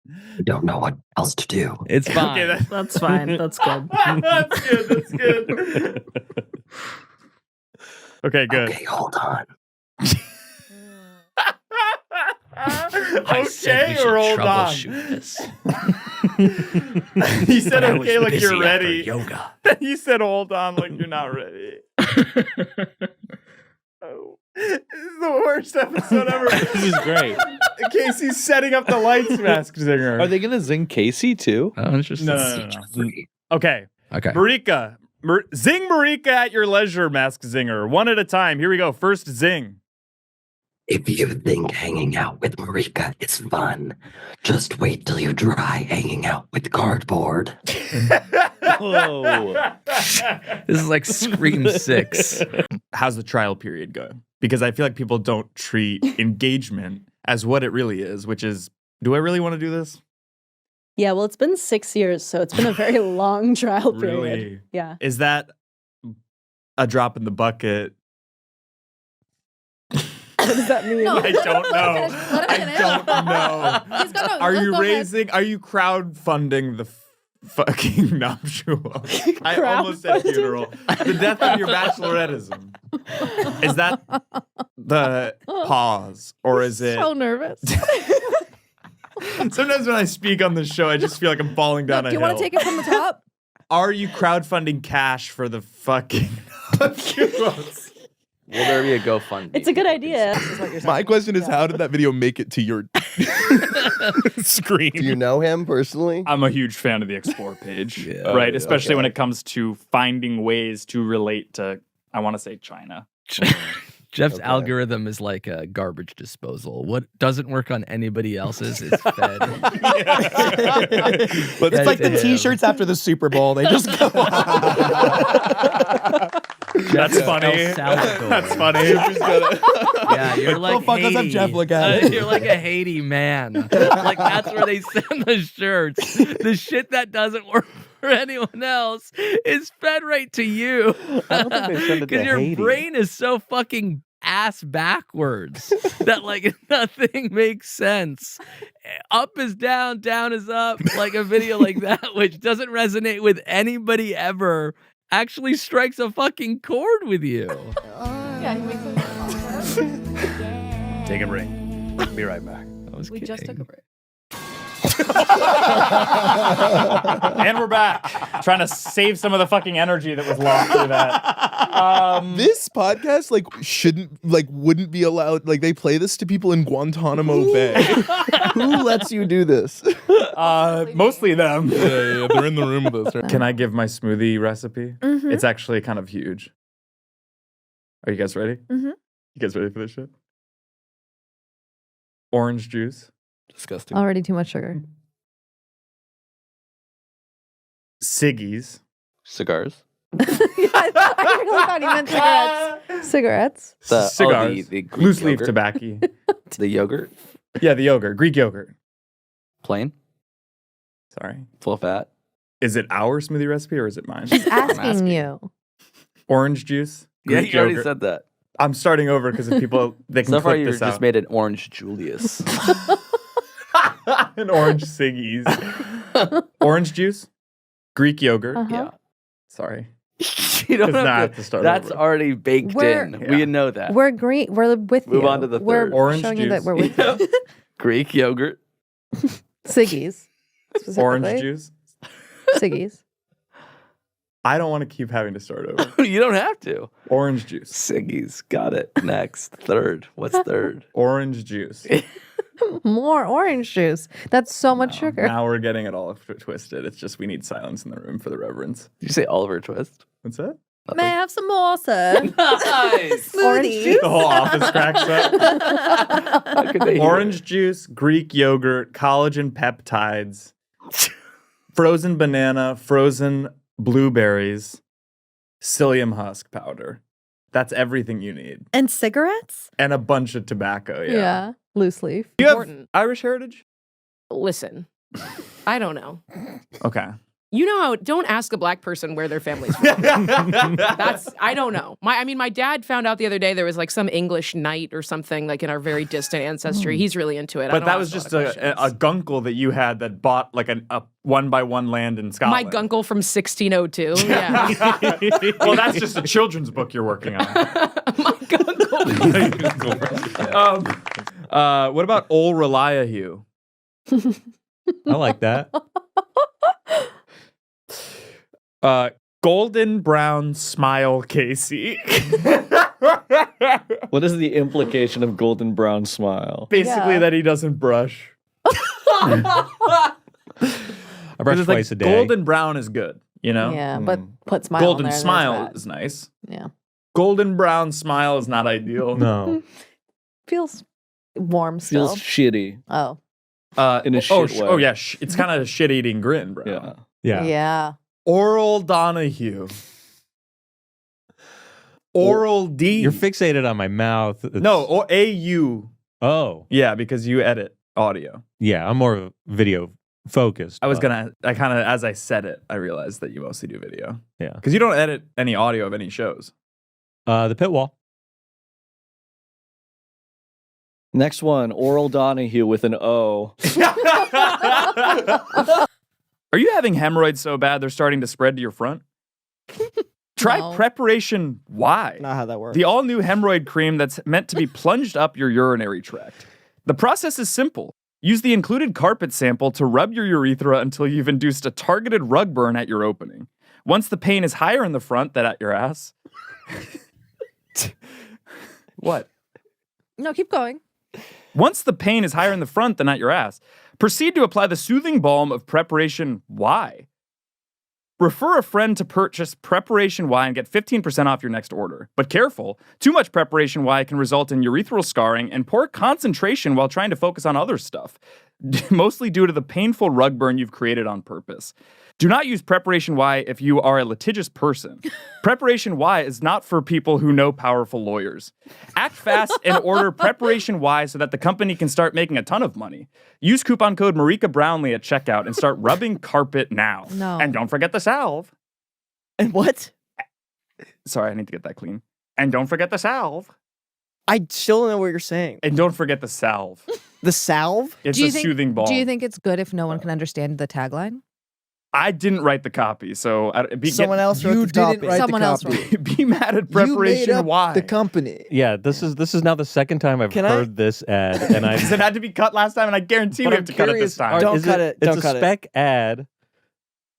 I don't know what else to do. It's fine. Okay, That's fine. That's good. That's good. Okay, good. Okay, hold on. Okay, or hold on. He said okay like you're ready. Yoga. You said hold on like you're not ready. Oh. This is the worst episode ever. This is great. Casey's setting up the lights, Mask Zinger. Are they going to zing Casey too? Oh, interesting. No. Okay. Okay. Marika. Zing Marika at your leisure, Mask Zinger. One at a time. Here we go. First zing. If you think hanging out with Marika is fun, just wait till you try hanging out with cardboard. Whoa. This is like Scream 6. How's the trial period going? Because I feel like people don't treat engagement as what it really is, which is, do I really want to do this? Yeah, well, it's been 6 years, so it's been a very long trial period. Really? Yeah. Is that a drop in the bucket? What does that mean? I don't know. I don't know. Are you crowdfunding the fucking nuptial? I almost said funeral. The death of your bachelorettism. Is that the pause, or is it? So nervous. Sometimes when I speak on the show, I just feel like I'm falling down a hill. Do you want to take it from the top? Are you crowdfunding cash for the fucking nuptials? Will there be a GoFundMe? It's a good idea. My question is, how did that video make it to your screen? Do you know him personally? I'm a huge fan of the Explore page, Yeah. right? Oh, Especially okay. when it comes to finding ways to relate to, I want to say China. Jeff's algorithm is like a garbage disposal. What doesn't work on anybody else's is fed. But it's like the T-shirts after the Super Bowl. They just go That's funny. That's funny. Yeah, you're like oh, fuck, let's have Haiti. Jeff look at it. You're like a Haiti man. Like that's where they send the shirts. The shit that doesn't work for anyone else is fed right to you. I don't think they send it to Because your Haiti. brain is so fucking ass backwards that like nothing makes sense. Up is down, down is up. Like a video like that, which doesn't resonate with anybody ever, actually strikes a fucking chord with you. Yeah, he makes it. Take a break. Be right back. We just took a break. And we're back. Trying to save some of the fucking energy that was lost through that. This podcast wouldn't be allowed. Like they play this to people in Guantanamo Bay. Who lets you do this? Mostly them. Yeah, they're in the room with us. Right? Can I give my smoothie recipe? Mhm. It's actually kind of huge. Are you guys ready? Mhm. You guys ready for this shit? Orange juice. Disgusting. Already too much sugar. Ciggies. Cigars. I really thought he meant cigarettes. Cigarettes. Cigars. The Greek Loose leaf yogurt. tobacco. The yogurt. Yeah, the yogurt. Greek yogurt. Plain. Sorry. Full fat. Is it our smoothie recipe or is it mine? Asking you. Orange juice. Yeah, Greek you already yogurt. said that. I'm starting over because if people they can So far, clip you this just out. made an orange Julius. An orange ciggies. Orange juice. Greek yogurt. Uh-huh. Yeah. Sorry. You don't Does not have have to to start That's over. already baked We're- in. We know that. We're green. We're with you. Move on to the We're third. Orange showing you juice. that we're with you. Greek yogurt. Ciggies. Orange specifically. juice. Ciggies. I don't want to keep having to start over. You don't have to. Orange juice. Siggy's got it. Next. Third. What's third? Orange juice. More orange juice. That's so much sugar. Now we're getting it all twisted. It's just we need silence in the room for the reverends. Did you say Oliver Twist? What's that? May I have some more, sir? Nice. Orange juice. The whole office cracks up. Orange juice, Greek yogurt, collagen peptides, frozen banana, frozen blueberries, psyllium husk powder. That's everything you need. And cigarettes? And a bunch of tobacco, Yeah. Loose leaf. You have Irish heritage? Listen, I don't know. Okay. You know how, don't ask a black person where their family's from. I don't know. My dad found out the other day there was like some English knight or something like in our very distant ancestry. He's really into it. But that was just a gunkle that you had that bought like a 1-by-1 land in Scotland. My gunkle from 1602. Yeah. Well, that's just a children's book you're working on. What about Ol Reliahue? I like that. Golden brown smile Casey. What is the implication of golden brown smile? Basically that he doesn't brush. I brush twice a day. Golden brown is good, you know? Yeah, but put smile Golden on there, smile is nice. Yeah. Golden brown smile is not ideal. No. Feels warm still. Feels shitty. Oh. In a shit way. Oh, yeah. It's kind of a shit-eating grin, bro. Yeah. Yeah. Yeah. Oral Donahue. Oral D. You're fixated on my mouth. No, or AU. Oh. Yeah, because you edit audio. Yeah, I'm more video focused. I kind of, as I said it, I realized that you mostly do video. Yeah. Because you don't edit any audio of any shows. The pit wall. Next one, Oral Donahue with an O. Are you having hemorrhoids so bad they're starting to spread to your front? Try Preparation Y. Not how that works. The all-new hemorrhoid cream that's meant to be plunged up your urinary tract. The process is simple. Use the included carpet sample to rub your urethra until you've induced a targeted rug burn at your opening. Once the pain is higher in the front than at your ass. What? No, keep going. Once the pain is higher in the front than at your ass, proceed to apply the soothing balm of Preparation Y. Refer a friend to purchase Preparation Y and get 15% off your next order. But careful, too much Preparation Y can result in urethral scarring and poor concentration while trying to focus on other stuff, mostly due to the painful rug burn you've created on purpose. Do not use Preparation Y if you are a litigious person. Preparation Y is not for people who know powerful lawyers. Act fast and order Preparation Y so that the company can start making a ton of money. Use coupon code Marika Brownlee at checkout and start rubbing carpet now. No. And don't forget the salve. And what? Sorry, I need to get that clean. And don't forget the salve. I still don't know what you're saying. And don't forget the salve. The salve? It's a soothing balm. Do you think it's good if no one can understand the tagline? I didn't write the copy, so Someone else wrote the copy. Someone else wrote. Be mad at Preparation Y. The company. Yeah, this is now the second time I've heard this ad, and I because it had to be cut last time, and I guarantee we have to cut it this time. Don't cut it. It's a spec ad,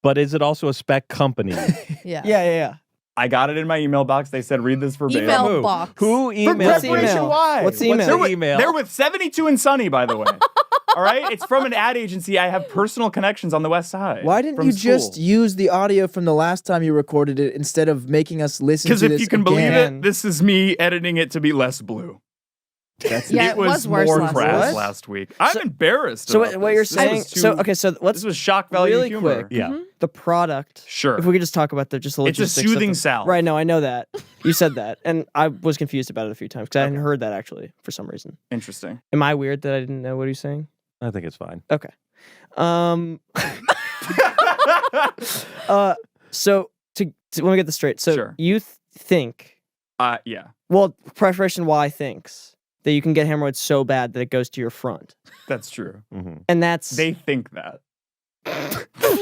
but is it also a spec company? Yeah. I got it in my email box. They said, read this verbatim. Email box. Who For emailed Preparation Y. What's the email? They're with 72 and Sunny, by the way. All right? It's from an ad agency. I have personal connections on the West Side. Why didn't you just use the audio from the last time you recorded it instead of making us listen to this Because if you can believe again? it, this is me editing it to be less blue. Yeah, it was worse more last crass week. last week. I'm So embarrassed. about what you're this. This saying? was too- So let's this was shock value really humor. quick. Yeah. The product. Sure. If we could just talk about just the It's a logistics. of soothing the- salve. Right. No, I know that. You said that, and I was confused about it a few times because I hadn't heard that actually for some reason. Interesting. Am I weird that I didn't know what he's saying? I think it's fine. Okay. So to let me get this straight. So Sure. you think? Yeah. Well, Preparation Y thinks that you can get hemorrhoids so bad that it goes to your front, That's true. and that's They think that.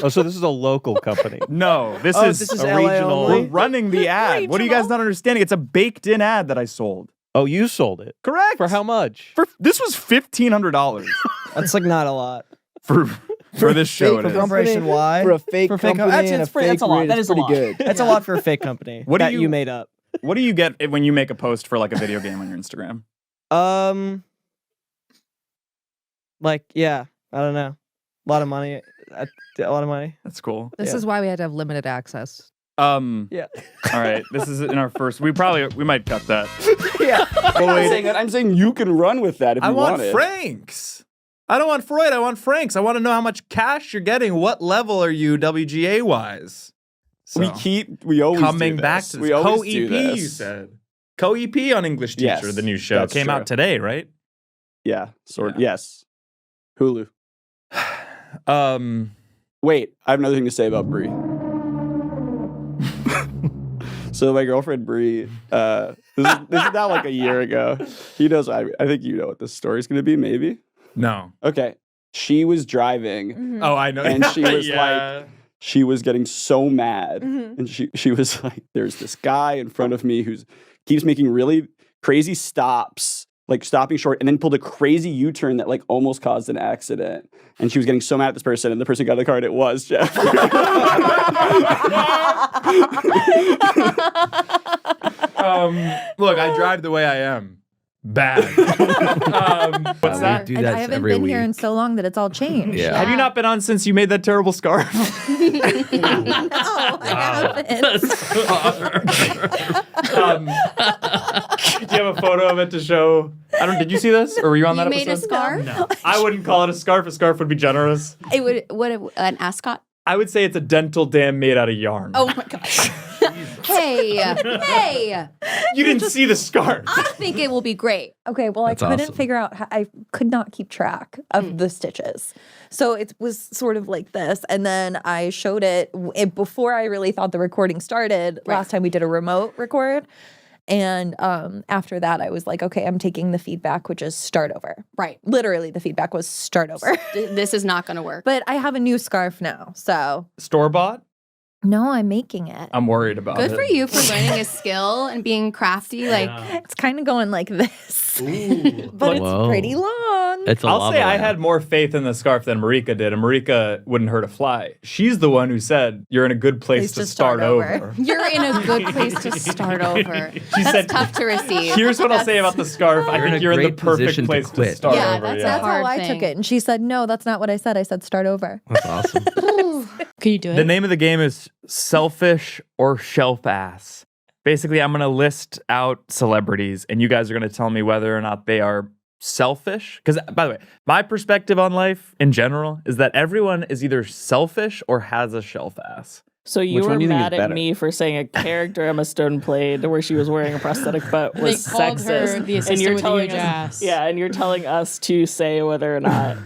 Oh, so this is a local company. No, this Oh, is this is a LA regional. only? We're running the ad. What are you guys not understanding? It's a baked-in ad that I sold. Oh, you sold it. Correct. For how much? This was $1,500 that's like not a lot. for For this show, fake it is. Operation Y. For a fake company company and and a a that's a fake lot. Riz, That is pretty a lot. good. That's a lot for a fake company What do that you- you made up. What do you get when you make a post for like a video game on your Instagram? Like, yeah, I don't know. A lot of money. A lot of money. That's cool. This is why we had to have limited access. Yeah. All right. This is in our first. We might cut that. Yeah. I'm saying you can run with that if I you want it. Franks. I don't want Freud. I want Franks. I want to know how much cash you're getting. What level are you WGA wise? So, We always coming do back this. to We this. always do Co-EP, you this. said. Co-EP on English Teacher, Yes, the new show. that's Came true. out today, right? Yeah, sort of. Yes. Hulu. Wait, I have another thing to say about Brie. So my girlfriend Brie, this is now like a year ago. He knows. I think you know what this story's going to be. Maybe. No. Okay. She was driving. Oh, I know. And she was Yeah. like, she was getting so mad, Mhm. and she was like, "There's this guy in front of me who's keeps making really crazy stops." Like stopping short and then pulled a crazy U-turn that like almost caused an accident. And she was getting so mad at this person, and the person got in the car and it was Jeff. Look, I drive the way I am. Bad. What's that? And I haven't been here in so long that it's all changed. Yeah. Have you not been on since you made that terrible scarf? No, I haven't. Do you have a photo of it to show? Did you see this? Or were you on You that made a episode? scarf? No. I wouldn't call it a scarf. A scarf would be generous. It would an ascot. I would say it's a dental dam made out of yarn. Oh my gosh. Hey. You didn't see the scarf. I think it will be great. Okay, well, That's I couldn't awesome. figure out how, I could not keep track of the stitches. So it was sort of like this. And then I showed it before I really thought the recording started. Last time we did a remote record. And after that, I was like, okay, I'm taking the feedback, which is start over. Right. Literally, the feedback was start over. This is not going to work. But I have a new scarf now. So Store bought? no, I'm making it. I'm worried about Good it. for you for learning a skill and being crafty. Like It's kind of going like this. But Whoa. it's pretty long. I'll say I had more faith in the scarf than Marika did, and Marika wouldn't hurt a fly. She's the one who said, you're in a good place to start over. you're in a good place to start over. That's said- tough to receive. Here's what I'll say about the scarf. I think you're in the great perfect position to place to quit. start Yeah, over. that's That's how hard I thing. took it. And she said, no, that's not what I said. I said start over. That's awesome. Can you do The name of the game is Selfish or Shelf Ass. Basically, I'm going to list out celebrities, and you guys are going to tell me whether or not they are selfish. Because, by the way, my perspective on life in general is that everyone is either selfish or has a shelf ass. So you were mad at me for saying a character Emma Stone played where she was wearing a prosthetic butt was They called her sexist. the assistant with a huge ass. Yeah, and you're telling us to say whether or not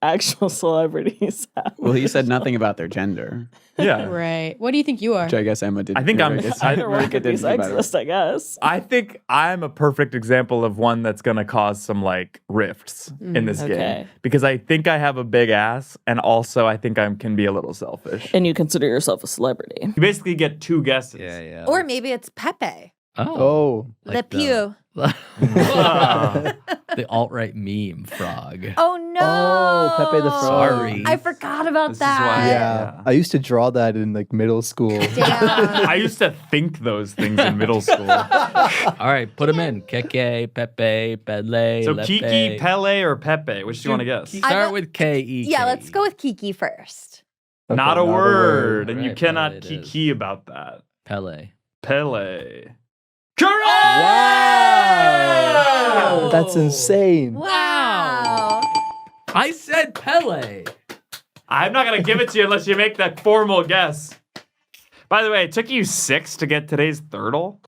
actual celebrities have. Well, he said nothing about their gender. Yeah. Right. What do you think you are? Which I guess Emma did. I think I'm- Either one could be sexist, I guess. I think I'm a perfect example of one that's going to cause some like rifts in this Okay. game because I think I have a big ass, and also I think I can be a little selfish. And you consider yourself a celebrity. You basically get two guesses. Yeah. Or maybe it's Pepe. Oh. Le Pew. The alt-right meme frog. Oh no! Oh, Pepe the Frog. Sorry. I forgot about that. Yeah. I used to draw that in like middle school. I used to think those things in middle school. All right, put them in. Keke, Pepe, Pele, So Lepe. Kiki, Pele, or Pepe? Which do you want to guess? Start with K-E. Yeah, let's go with Kiki first. Not a word, and you Right, cannot Pele it is. kiki about that. Pele. Pele. Wow! That's insane. Wow. I said Pele. I'm not going to give it to you unless you make that formal guess. By the way, it took you 6 to get today's thirdle.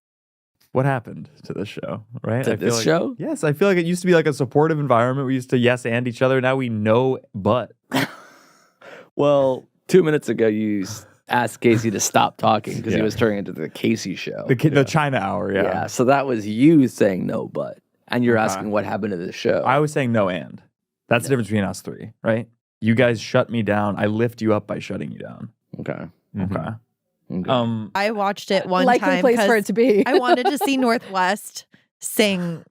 What happened to this show, right? To I feel this like, show? Yes, I feel like it used to be like a supportive environment. We used to yes and each other. Now we know but. Well, 2 minutes ago, you asked Casey to stop talking because he Yeah. was turning into the Casey show. The China hour, yeah. Yeah, so that was you saying no, but. And you're Okay. asking what happened to the show. I was saying no and. That's the difference between us three, right? You guys shut me down. I lift you up by shutting you down. Okay. Okay. I watched it one Likely time place for 'cause it to be. I wanted to see Northwest sing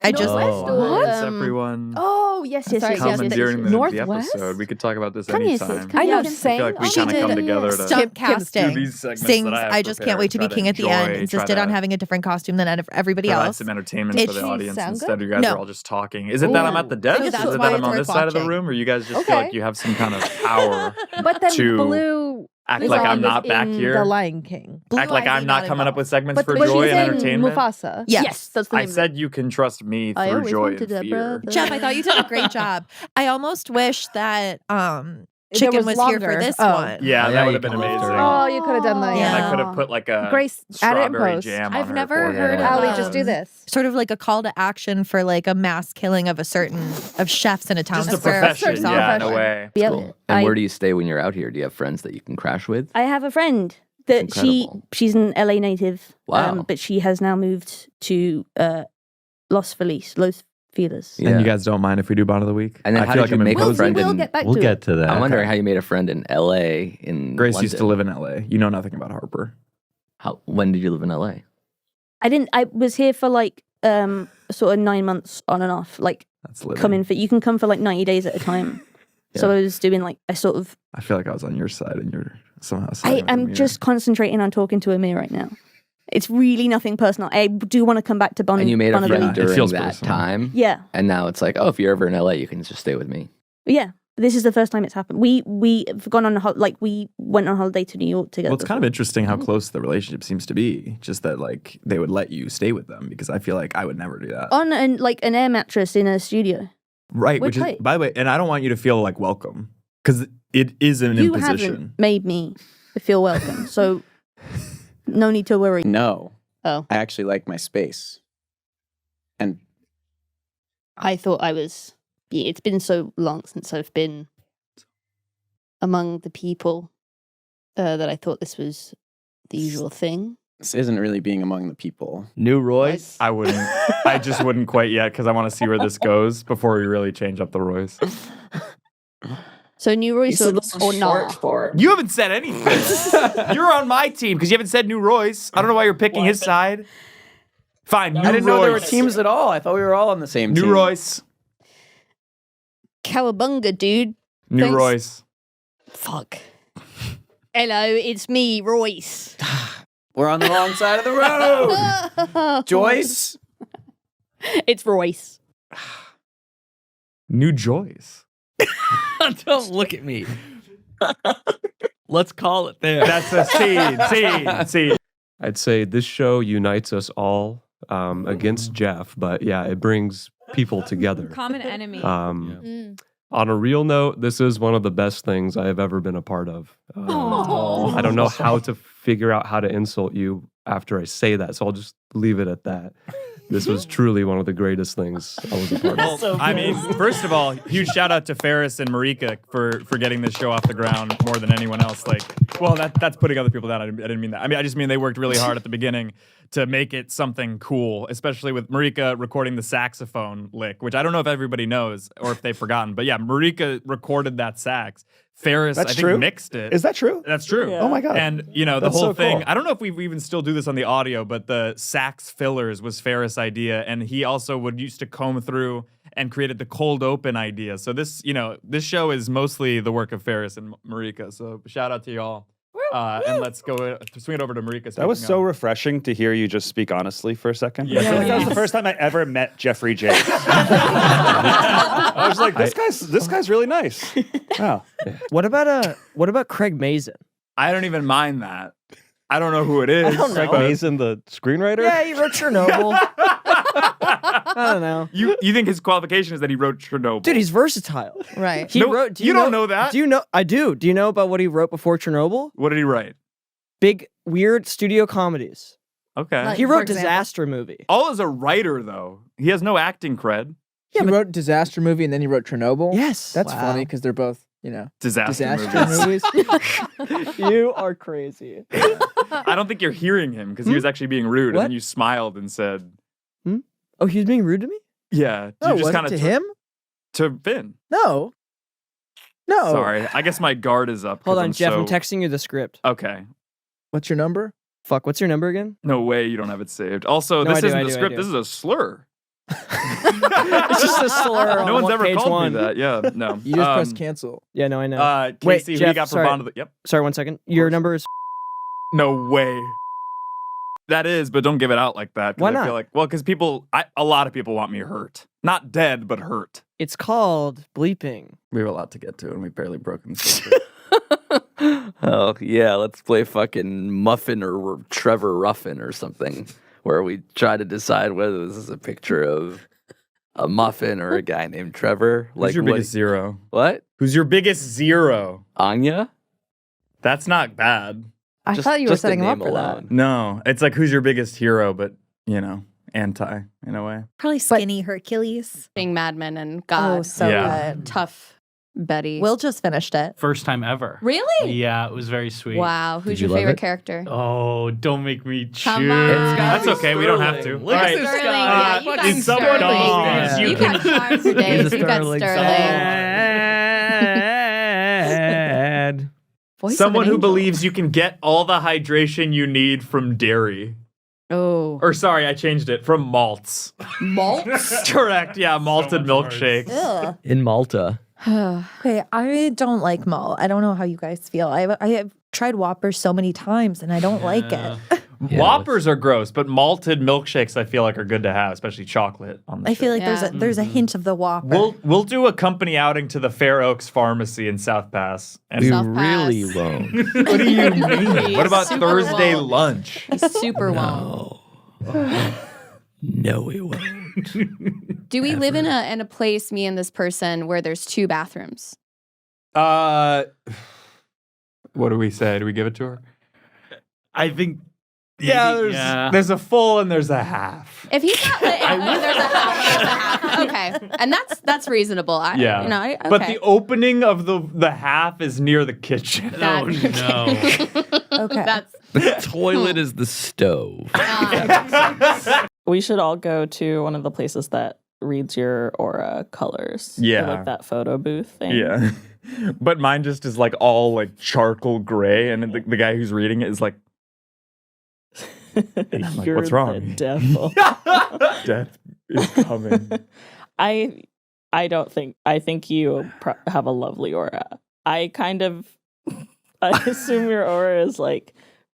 I just Yes, everyone. Oh, yes, yes, yes, Come yes. during the Northwest? episode. We could talk about this Kanye's- anytime. I know, I sing. feel like we She kind of come did together to stunt casting. do these segments Sings. that I have I just can't wait to be prepared, king at the try to end. enjoy, Insisted try on to having a different costume than everybody provide else. some entertainment Did for the she audience sound instead. good? You guys No. are all just talking. Is it that I'm at the desk? So Is that's it why that I'm it's on this worth side of the watching. room? Or you guys just feel like you have some kind of power But then to Blue act like I'm not back in here? The Lion King. Act like I'm not coming up with segments for but joy she's and in entertainment? Mufasa. Yes. That's the I name. said you can trust me I through always joy wanted and a fear. brother. Jeff, I thought you did a great job. I almost wish that There Chicken was was here for longer. this Oh. one. Yeah, Oh, that yeah, would you have been can lift amazing. her Oh, you could have done that. And I Yeah. could have put like a Grace, add it in strawberry post. jam on I've her never forehead. heard of Allie, just do this. Sort of like a call to action for like a mass killing of of chefs in a town Just a square. profession, Sort of yeah, in a profession. way. Yep. Cool. And where do you stay when you're out here? Do you have friends that you can crash with? I have a friend that Incredible. she's an LA native. Wow. But she has now moved to Los Feliz. And you guys don't mind if we do Bond of the Week? And then I how feel did you like I'm make a imposing. friend We'll in? get back We'll to get it. to that. I'm wondering how you made a friend in L.A. in Grace London. used to live in LA. You know nothing about Harper. When did you live in L.A.? I was here for like sort of 9 months on and off. Like That's living. coming for you can come for like 90 days at a time. So I was doing like a sort of I feel like I was on your side and you're somehow siding with I'm me. just concentrating on talking to Amir right now. It's really nothing personal. I do want to come back to Bond. And you made a Bond of the friend Week. during that time? Yeah. And now it's like, oh, if you're ever in L.A., you can just stay with me. Yeah. This is the first time it's happened. We've gone on we went on holiday to New York together. Well, it's kind of interesting how close the relationship seems to be. Just that, like, they would let you stay with them because I feel like I would never do that. on an air mattress in a studio. Right, We're which is, tight. by the way, and I don't want you to feel like welcome because it is an You imposition. haven't made me feel welcome, so no need to worry. No. Oh. I actually like my space. And I thought I was. Yeah, it's been so long since I've been among the people that I thought this was the usual thing. this isn't really being among the people. New Royce? I wouldn't. I just wouldn't quite yet because I want to see where this goes before we really change up the Royce. So New Royce or not? You haven't said anything. You're on my team because you haven't said New Royce. I don't know why you're picking his side. Fine, New I didn't know there were Royce. teams at all. I thought we were all on the same team. New Royce. Cowabunga, dude. New Thanks. Royce. Fuck. Hello, it's me, Royce. We're on the wrong side of the road. Joyce? It's Royce. New Joyce. Don't look at me. Let's call it there. That's a seed. I'd say this show unites us all against Jeff, but yeah, it brings people together. Common enemy. On a real note, this is one of the best things I have ever been a part of. I don't know how to figure out how to insult you after I say that, so I'll just leave it at that. This was truly one of the greatest things I was a part of. Well, I mean, first of all, huge shout out to Ferris and Marika for getting this show off the ground more than anyone else. Like, well, that's putting other people down. I didn't mean that. I mean, I just mean they worked really hard at the beginning to make it something cool, especially with Marika recording the saxophone lick, which I don't know if everybody knows or if they've forgotten. But yeah, Marika recorded that sax. Ferris, That's I think, true? mixed it. Is that true? That's true. Yeah. Oh my God. And, you know, the That's whole so thing, cool. I don't know if we even still do this on the audio, but the sax fillers was Ferris' idea. And he also used to comb through and created the cold open idea. So this show is mostly the work of Ferris and Marika. So shout out to y'all. And let's go swing it over to Marika. That was so refreshing to hear you just speak honestly for a second. I feel like that was the first time I ever met Jeffrey J. I was like, this guy's really nice. Wow. What about Craig Mazin? I don't even mind that. I don't know who it is. I don't know. but- Mazin, the screenwriter? Yeah, he wrote Chernobyl. I don't know. You think his qualification is that he wrote Chernobyl? Dude, he's versatile. Right. He No, wrote. you don't know that? Do you know? I do. Do you know about what he wrote before Chernobyl? What did he write? Big, weird studio comedies. Okay. Like, He for wrote example? Disaster Movie. All as a writer, though. He has no acting cred. He wrote Disaster Movie and then he wrote Chernobyl. Yes. That's Wow. funny because they're both, Disaster movies. You are crazy. I don't think you're hearing him because he was actually being rude, What? and then you smiled and said, Oh, he was being rude to me? "Yeah." No, you just was it kinda to took- him? To Finn. No. Sorry, I guess my guard is up. 'cause Hold on, I'm Jeff. so- I'm texting you the script. Okay. What's your number? Fuck, what's your number again? No way you don't have it saved. Also, No, this I do, isn't I the do, I script. do. This is a slur. It's just a slur on No one's ever page called one. me that. Yeah, no. You just press cancel. Yeah, no, I know. Casey, who Jeff, you got for sorry. Bond of the... Yep. Sorry, 1 second. Your number is... No way. That is, but don't give it out like that. 'Cause Why I not? feel like, well, because a lot of people want me hurt. Not dead, but hurt. It's called bleeping. We have a lot to get to, and we've barely broken the Oh, yeah, let's play fucking Muffin or Trevor Ruffin or something, where we try to decide whether this is a picture of a muffin or a guy named Trevor. Who's your biggest zero? What? Who's your biggest zero? Anya? That's not bad. I thought you were setting him up for that. No, it's like who's your biggest hero, but, anti in a way. Probably Skinny Hercules. Being Mad Men and God. Oh, so good. Tough Betty. Will just finished it. First time ever. Really? Yeah, it was very sweet. Wow. Who's your favorite character? Oh, don't make me choose. Come on. That's okay. We don't have to. Look at this guy. Yeah, you got Is someone Sterling. believes You got Cars for days. You got Sterling. Someone who believes you can get all the hydration you need from dairy. Oh. Or sorry, I changed it. From malts. Malts? Correct. Yeah, malted milkshakes. Ugh. In Malta. Okay, I don't like malt. I don't know how you guys feel. I have tried Whoppers so many times and I don't like it. Whoppers are gross, but malted milkshakes I feel like are good to have, especially chocolate on the I feel like Yeah. there's a hint of the Whopper. We'll do a company outing to the Fair Oaks Pharmacy in South Pass. And We really won't. What do you mean? What about Super Thursday won't. lunch? Super won't. No, we won't. Do we live in a place, me and this person, where there's 2 bathrooms? What do we say? Do we give it to her? I think. Yeah, there's a full and there's a half. If he's not, there's a half. Okay, and that's reasonable. Yeah. Okay. But the opening of the half is near the kitchen. That- Okay. That's The toilet is the stove. We should all go to one of the places that reads your aura colors. Yeah. Like that photo booth thing. Yeah. But mine just is like all like charcoal gray, and the guy who's reading it is like, and I'm like, You're what's wrong? the devil. Death is coming. I think you have a lovely aura. I assume your aura is like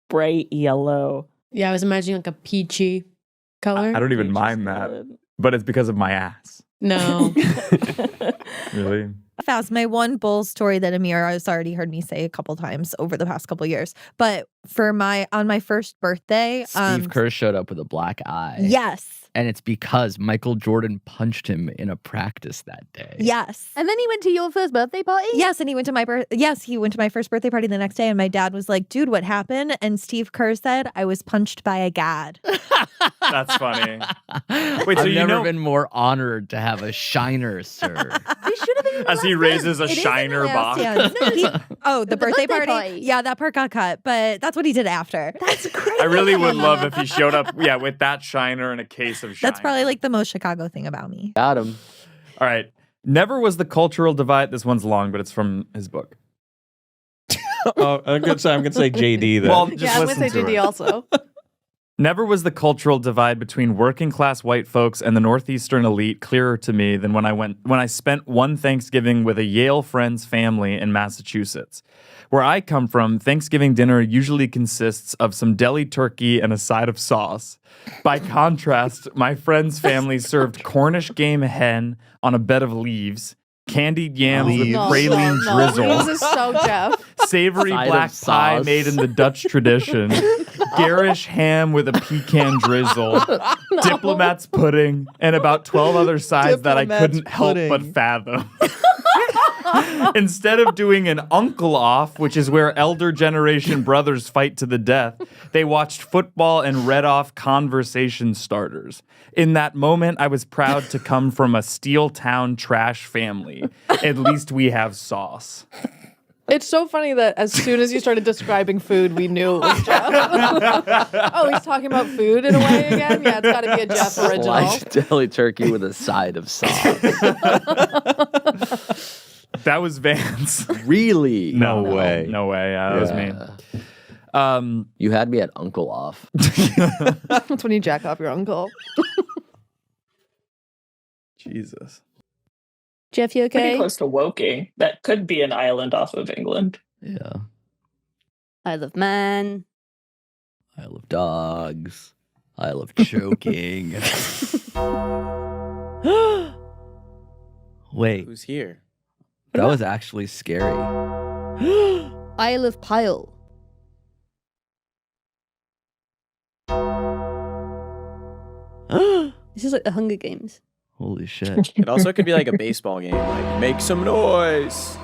bright yellow. Yeah, I was imagining like a peachy color. I don't even mind that, but it's because of my ass. No. Really? Fast, my one bull story that Amir has already heard me say a couple times over the past couple years. But on my first birthday, Steve Kerr showed up with a black eye. Yes. And it's because Michael Jordan punched him in a practice that day. Yes. And then he went to your first birthday party? Yes, and he went to my first birthday party the next day, and my dad was like, "Dude, what happened?" And Steve Kerr said, "I was punched by a gad." That's funny. Wait, so I've you never know been more honored to have a shiner, sir. as he raises a It is in the shiner last box. dance. The birthday birthday party? party. Yeah, that part got cut, but that's what he did after. That's crazy. I really would love if he showed up, with that shiner and a case of shiner. That's probably like the most Chicago thing about me. Got him. All right. Never was the cultural divide. This one's long, but it's from his book. I'm gonna say JD then. Well, just Yeah, I'm going to listen say to JD it. also. Never was the cultural divide between working class white folks and the Northeastern elite clearer to me than when I spent one Thanksgiving with a Yale friend's family in Massachusetts. Where I come from, Thanksgiving dinner usually consists of some deli turkey and a side of sauce. By contrast, my friend's family served Cornish game hen on a bed of leaves, candied yams with praline drizzle, This is so Jeff. savory Side black of pie sauce. made in the Dutch tradition, garish ham with a pecan drizzle, diplomat's pudding, and about 12 other sides that I couldn't help but fathom. Instead of doing an uncle off, which is where elder generation brothers fight to the death, they watched football and read off conversation starters. In that moment, I was proud to come from a Steel Town trash family. At least we have sauce. It's so funny that as soon as you started describing food, we knew it was Jeff. Oh, he's talking about food in a way again? Yeah, it's got to be a Jeff original. Sliced deli turkey with a side of sauce. That was Vance. Really? No way. No way. Yeah, that was me. You had me at uncle off. That's when you jack off your uncle. Jesus. Geoff, you Pretty okay? close to Woking. That could be an island off of England. Yeah. I love man. I love dogs. I love choking. Wait, Who's here? that was actually scary. Isle of Pile. This is like the Hunger Games. Holy shit. It also could be like a baseball game, like make some noise.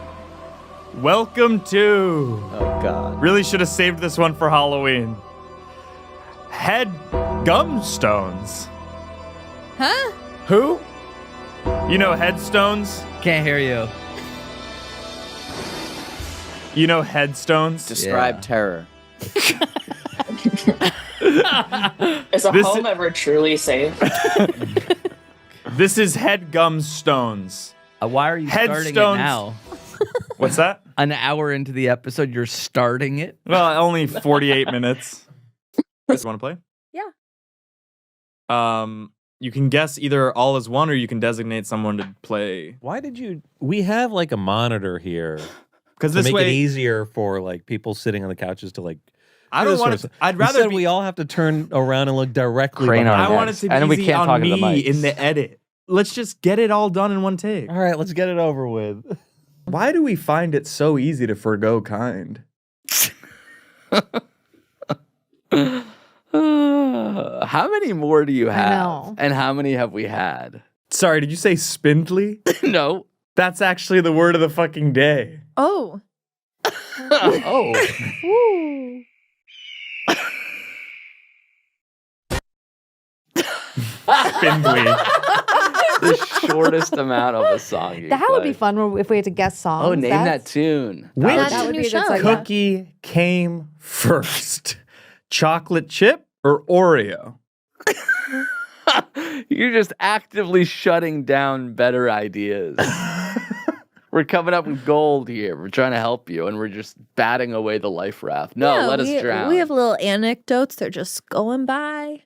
Welcome to. Oh God. Really should have saved this one for Halloween. Headgum stones. Huh? Who? You know headstones? Can't hear you. You know headstones? Describe terror. Is a This home ever truly safe? This is Headgum stones. Why are you starting it Headstones. now? What's that? An hour into the episode, you're starting it? Well, only 48 minutes. You guys want to play? Yeah. You can guess either all is one or you can designate someone to play. Why did you? We have like a monitor here Because to this make way it easier for like people sitting on the couches to like. I do don't this want sort to. of stuff. I'd rather Instead, be, we all have to turn around and look directly. Crane behind our I want it necks. to be And we easy can't on talk into the me mics. in the edit. Let's just get it all done in one take. All right, let's get it over with. Why do we find it so easy to forgo kind? How many more do you have? know. And how many have we had? Sorry, did you say spindly? No. That's actually the word of the fucking day. Oh. Oh. Woo. Spindly. The shortest amount of a song you That would be play. fun if we had to guess songs. Oh, name that tune. Which that would be a good segment. cookie came first? Chocolate chip or Oreo? You're just actively shutting down better ideas. We're coming up with gold here. We're trying to help you, and we're just batting away the life raft. No, Yeah, let us drown. We have little anecdotes. They're just going by.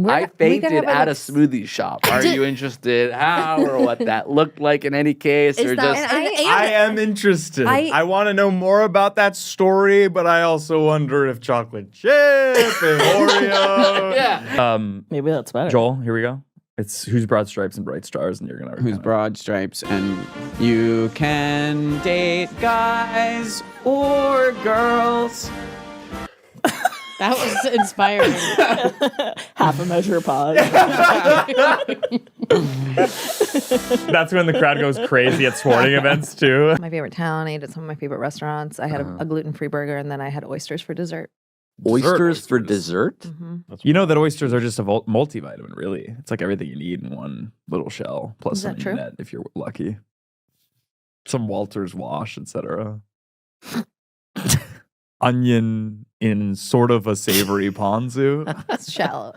I fainted at a smoothie shop. Are you interested how or what that looked like in any case? Is Or that- just and I am interested. I- I want to know more about that story, but I also wonder if chocolate chip and Oreo. Yeah. Maybe that's better. Joel, here we go. It's Who's Broad Stripes and Bright Stars, and you're gonna. Who's broad stripes, and you can date guys or girls. That was inspiring. Half a measure pause. That's when the crowd goes crazy at sporting events too. My favorite town. I ate at some of my favorite restaurants. I had a gluten-free burger, and then I had oysters for dessert. Oysters for dessert? Mm-hmm. You know that oysters are just a multivitamin, really. It's like everything you need in one little shell, plus Is that some true? net if you're lucky. Some Walter's wash, etc. Onion in sort of a savory ponzu. Shallot.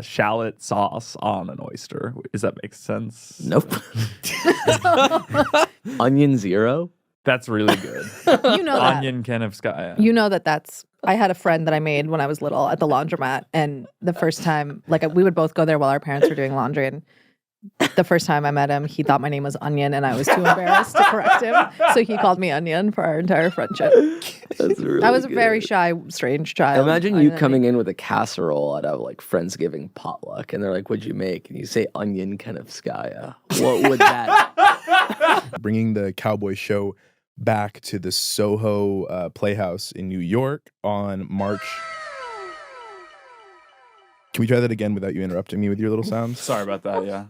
Shallot sauce on an oyster. Does that make sense? Nope. Onion zero? That's really good. You know that. Onion Kenevskaya. You know that's. I had a friend that I made when I was little at the laundromat, and the first time, we would both go there while our parents were doing laundry, and the first time I met him, he thought my name was Onion, and I was too embarrassed to correct him, so he called me Onion for our entire friendship. That's really I was a good. very shy, strange child. Imagine you coming in with a casserole at a Friendsgiving potluck, and they're like, "What'd you make?" And you say onion Kenevskaya. What would that? Bringing the Cowboy Show back to the Soho Playhouse in New York on March. Can we try that again without you interrupting me with your little sounds? Sorry about that, yeah.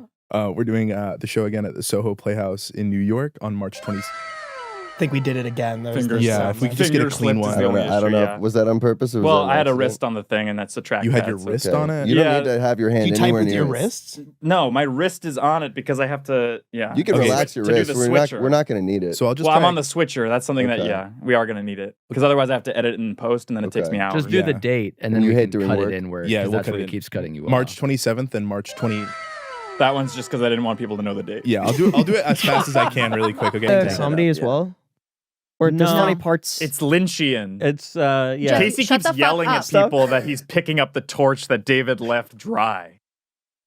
We're doing the show again at the Soho Playhouse in New York on March 20th. I think we did it again. That was Yeah, if we could just get a clean one. I don't know. yeah. Was that on purpose? Or was Well, that an I had a accident? wrist on the thing, and that's the track. You had your wrist on it? You don't need to have your hand You type anywhere with near your it. wrists? No, my wrist is on it because I have to. Yeah, You can relax your to do wrist. the We're switcher. not going to need it. So I'll just Well, I'm try- on the switcher. That's something Okay. that we are gonna need it because otherwise I have to edit it in post, and then it takes me hours. Just do the date, and then You we hate can doing cut work? it in where Yeah, because we'll that's cut what it it in. keeps cutting you March off. 27th and March 20. That one's just because I didn't want people to know the date. Yeah, I'll do it as fast as I can, really quick. Okay. Comedy as well? Or there's No. funny parts? It's Lynchian. It's, yeah. Casey Shut keeps the fuck yelling up. at people that he's picking up the torch that David left dry.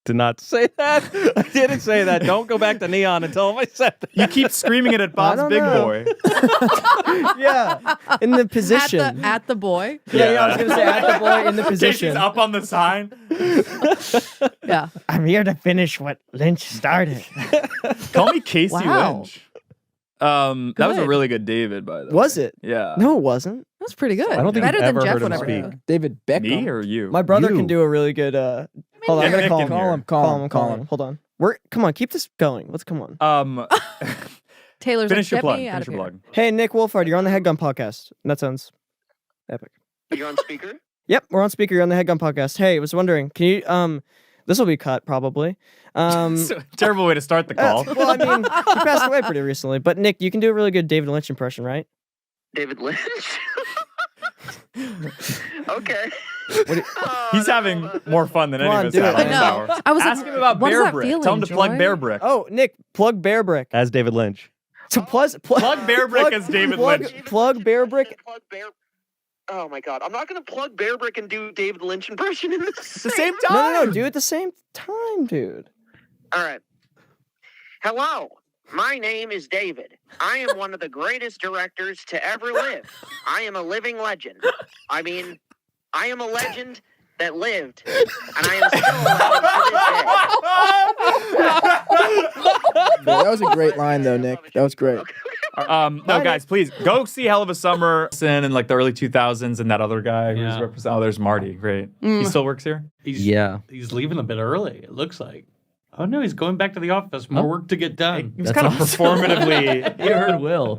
did not say that. I didn't say that. Don't go back to Neon and tell him I said that. You keep screaming it at Bob's don't big know. boy. Yeah, in the position. At the boy. Yeah, I was gonna say at the boy in the Casey's position. up on the sign. Yeah. I'm here to finish what Lynch started. Call me Casey Wow. Lynch. That was a Good. really good David, by the way. Was it? Yeah. No, it wasn't. That's pretty good. I don't think Better you've than ever Jeff heard would him ever speak. do. David Beckham. Me or you? My brother You. can do a really good. Hold on, I'm gonna call him. Call him. Call him. Hold on. Come on, keep this going. Let's come on. Taylor's Finish your like, get plug. me out Finish of your here. plug. Hey, Nick Wolfhard, you're on the Headgum Podcast. That sounds epic. Are you on speaker? Yep, we're on speaker. You're on the Headgum Podcast. Hey, I was wondering, can you this will be cut probably. Terrible way to start the call. Well, I mean, he passed away pretty recently. But Nick, you can do a really good David Lynch impression, right? David Lynch? Okay. He's having more fun than Come any on, of us do have it. on I this know. hour. I was Ask like, him about what is Bear that Brick. feeling, Tell him to plug Joy? Bear Brick. Oh, Nick, plug Bear Brick. As David Lynch. So plug Bear Brick as David Lynch. Plug Bear Brick. Oh my god. I'm not gonna plug Bear Brick and do David Lynch impression in the same No, time. do it at the same time, dude. Alright. Hello. My name is David. I am one of the greatest directors to ever live. I am a living legend. I mean, I am a legend that lived, and I am still alive to this day. Yeah, that was a great line, though, Nick. That was great. No, guys, please go see Hell of a Summer in like the early 2000s, and that other guy who's Yeah. representing. Oh, there's Marty. Great. He still works here. He's leaving a bit early. It looks like. Oh no, he's going back to the office. More work to get done. He was kind of performatively. You heard Will.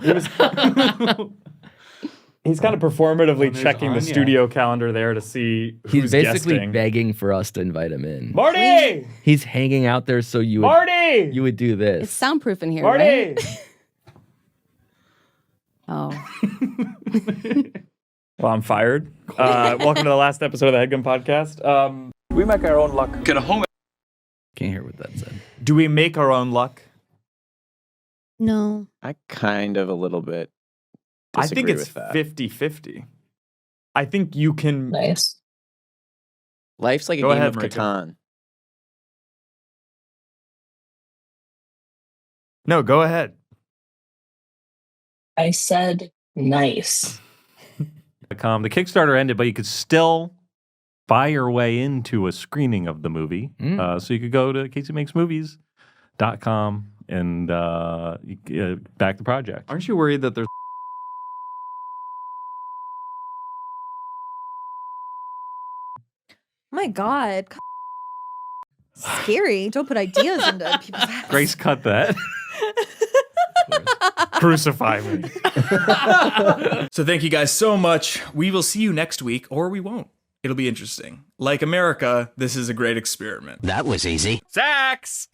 He's kind of performatively there's checking the Anya. studio calendar there to see He's who's basically guesting. begging for us to invite him in. Marty! He's hanging out there so you would, Marty! you would do this. It's soundproof in here, Marty! right? Oh. Well, I'm fired. Welcome to the last episode of the Headgum Podcast. We make our own luck. Get a home. Can't hear what that said. Do we make our own luck? No. I kind of a little bit I think disagree it's with that. 50-50. I think you can. Nice. Life's like a Go game ahead, of Marika. Catan. No, go ahead. I said nice. The Kickstarter ended, but you could still buy your way into a screening of the movie. So you could go to CaseyMakesMovies.com and back the project. Aren't you worried that there's My God. Scary. Don't put ideas into people's heads. Grace cut that. Crucify me. So thank you guys so much. We will see you next week, or we won't. It'll be interesting. Like America, this is a great experiment. That was easy. Sax!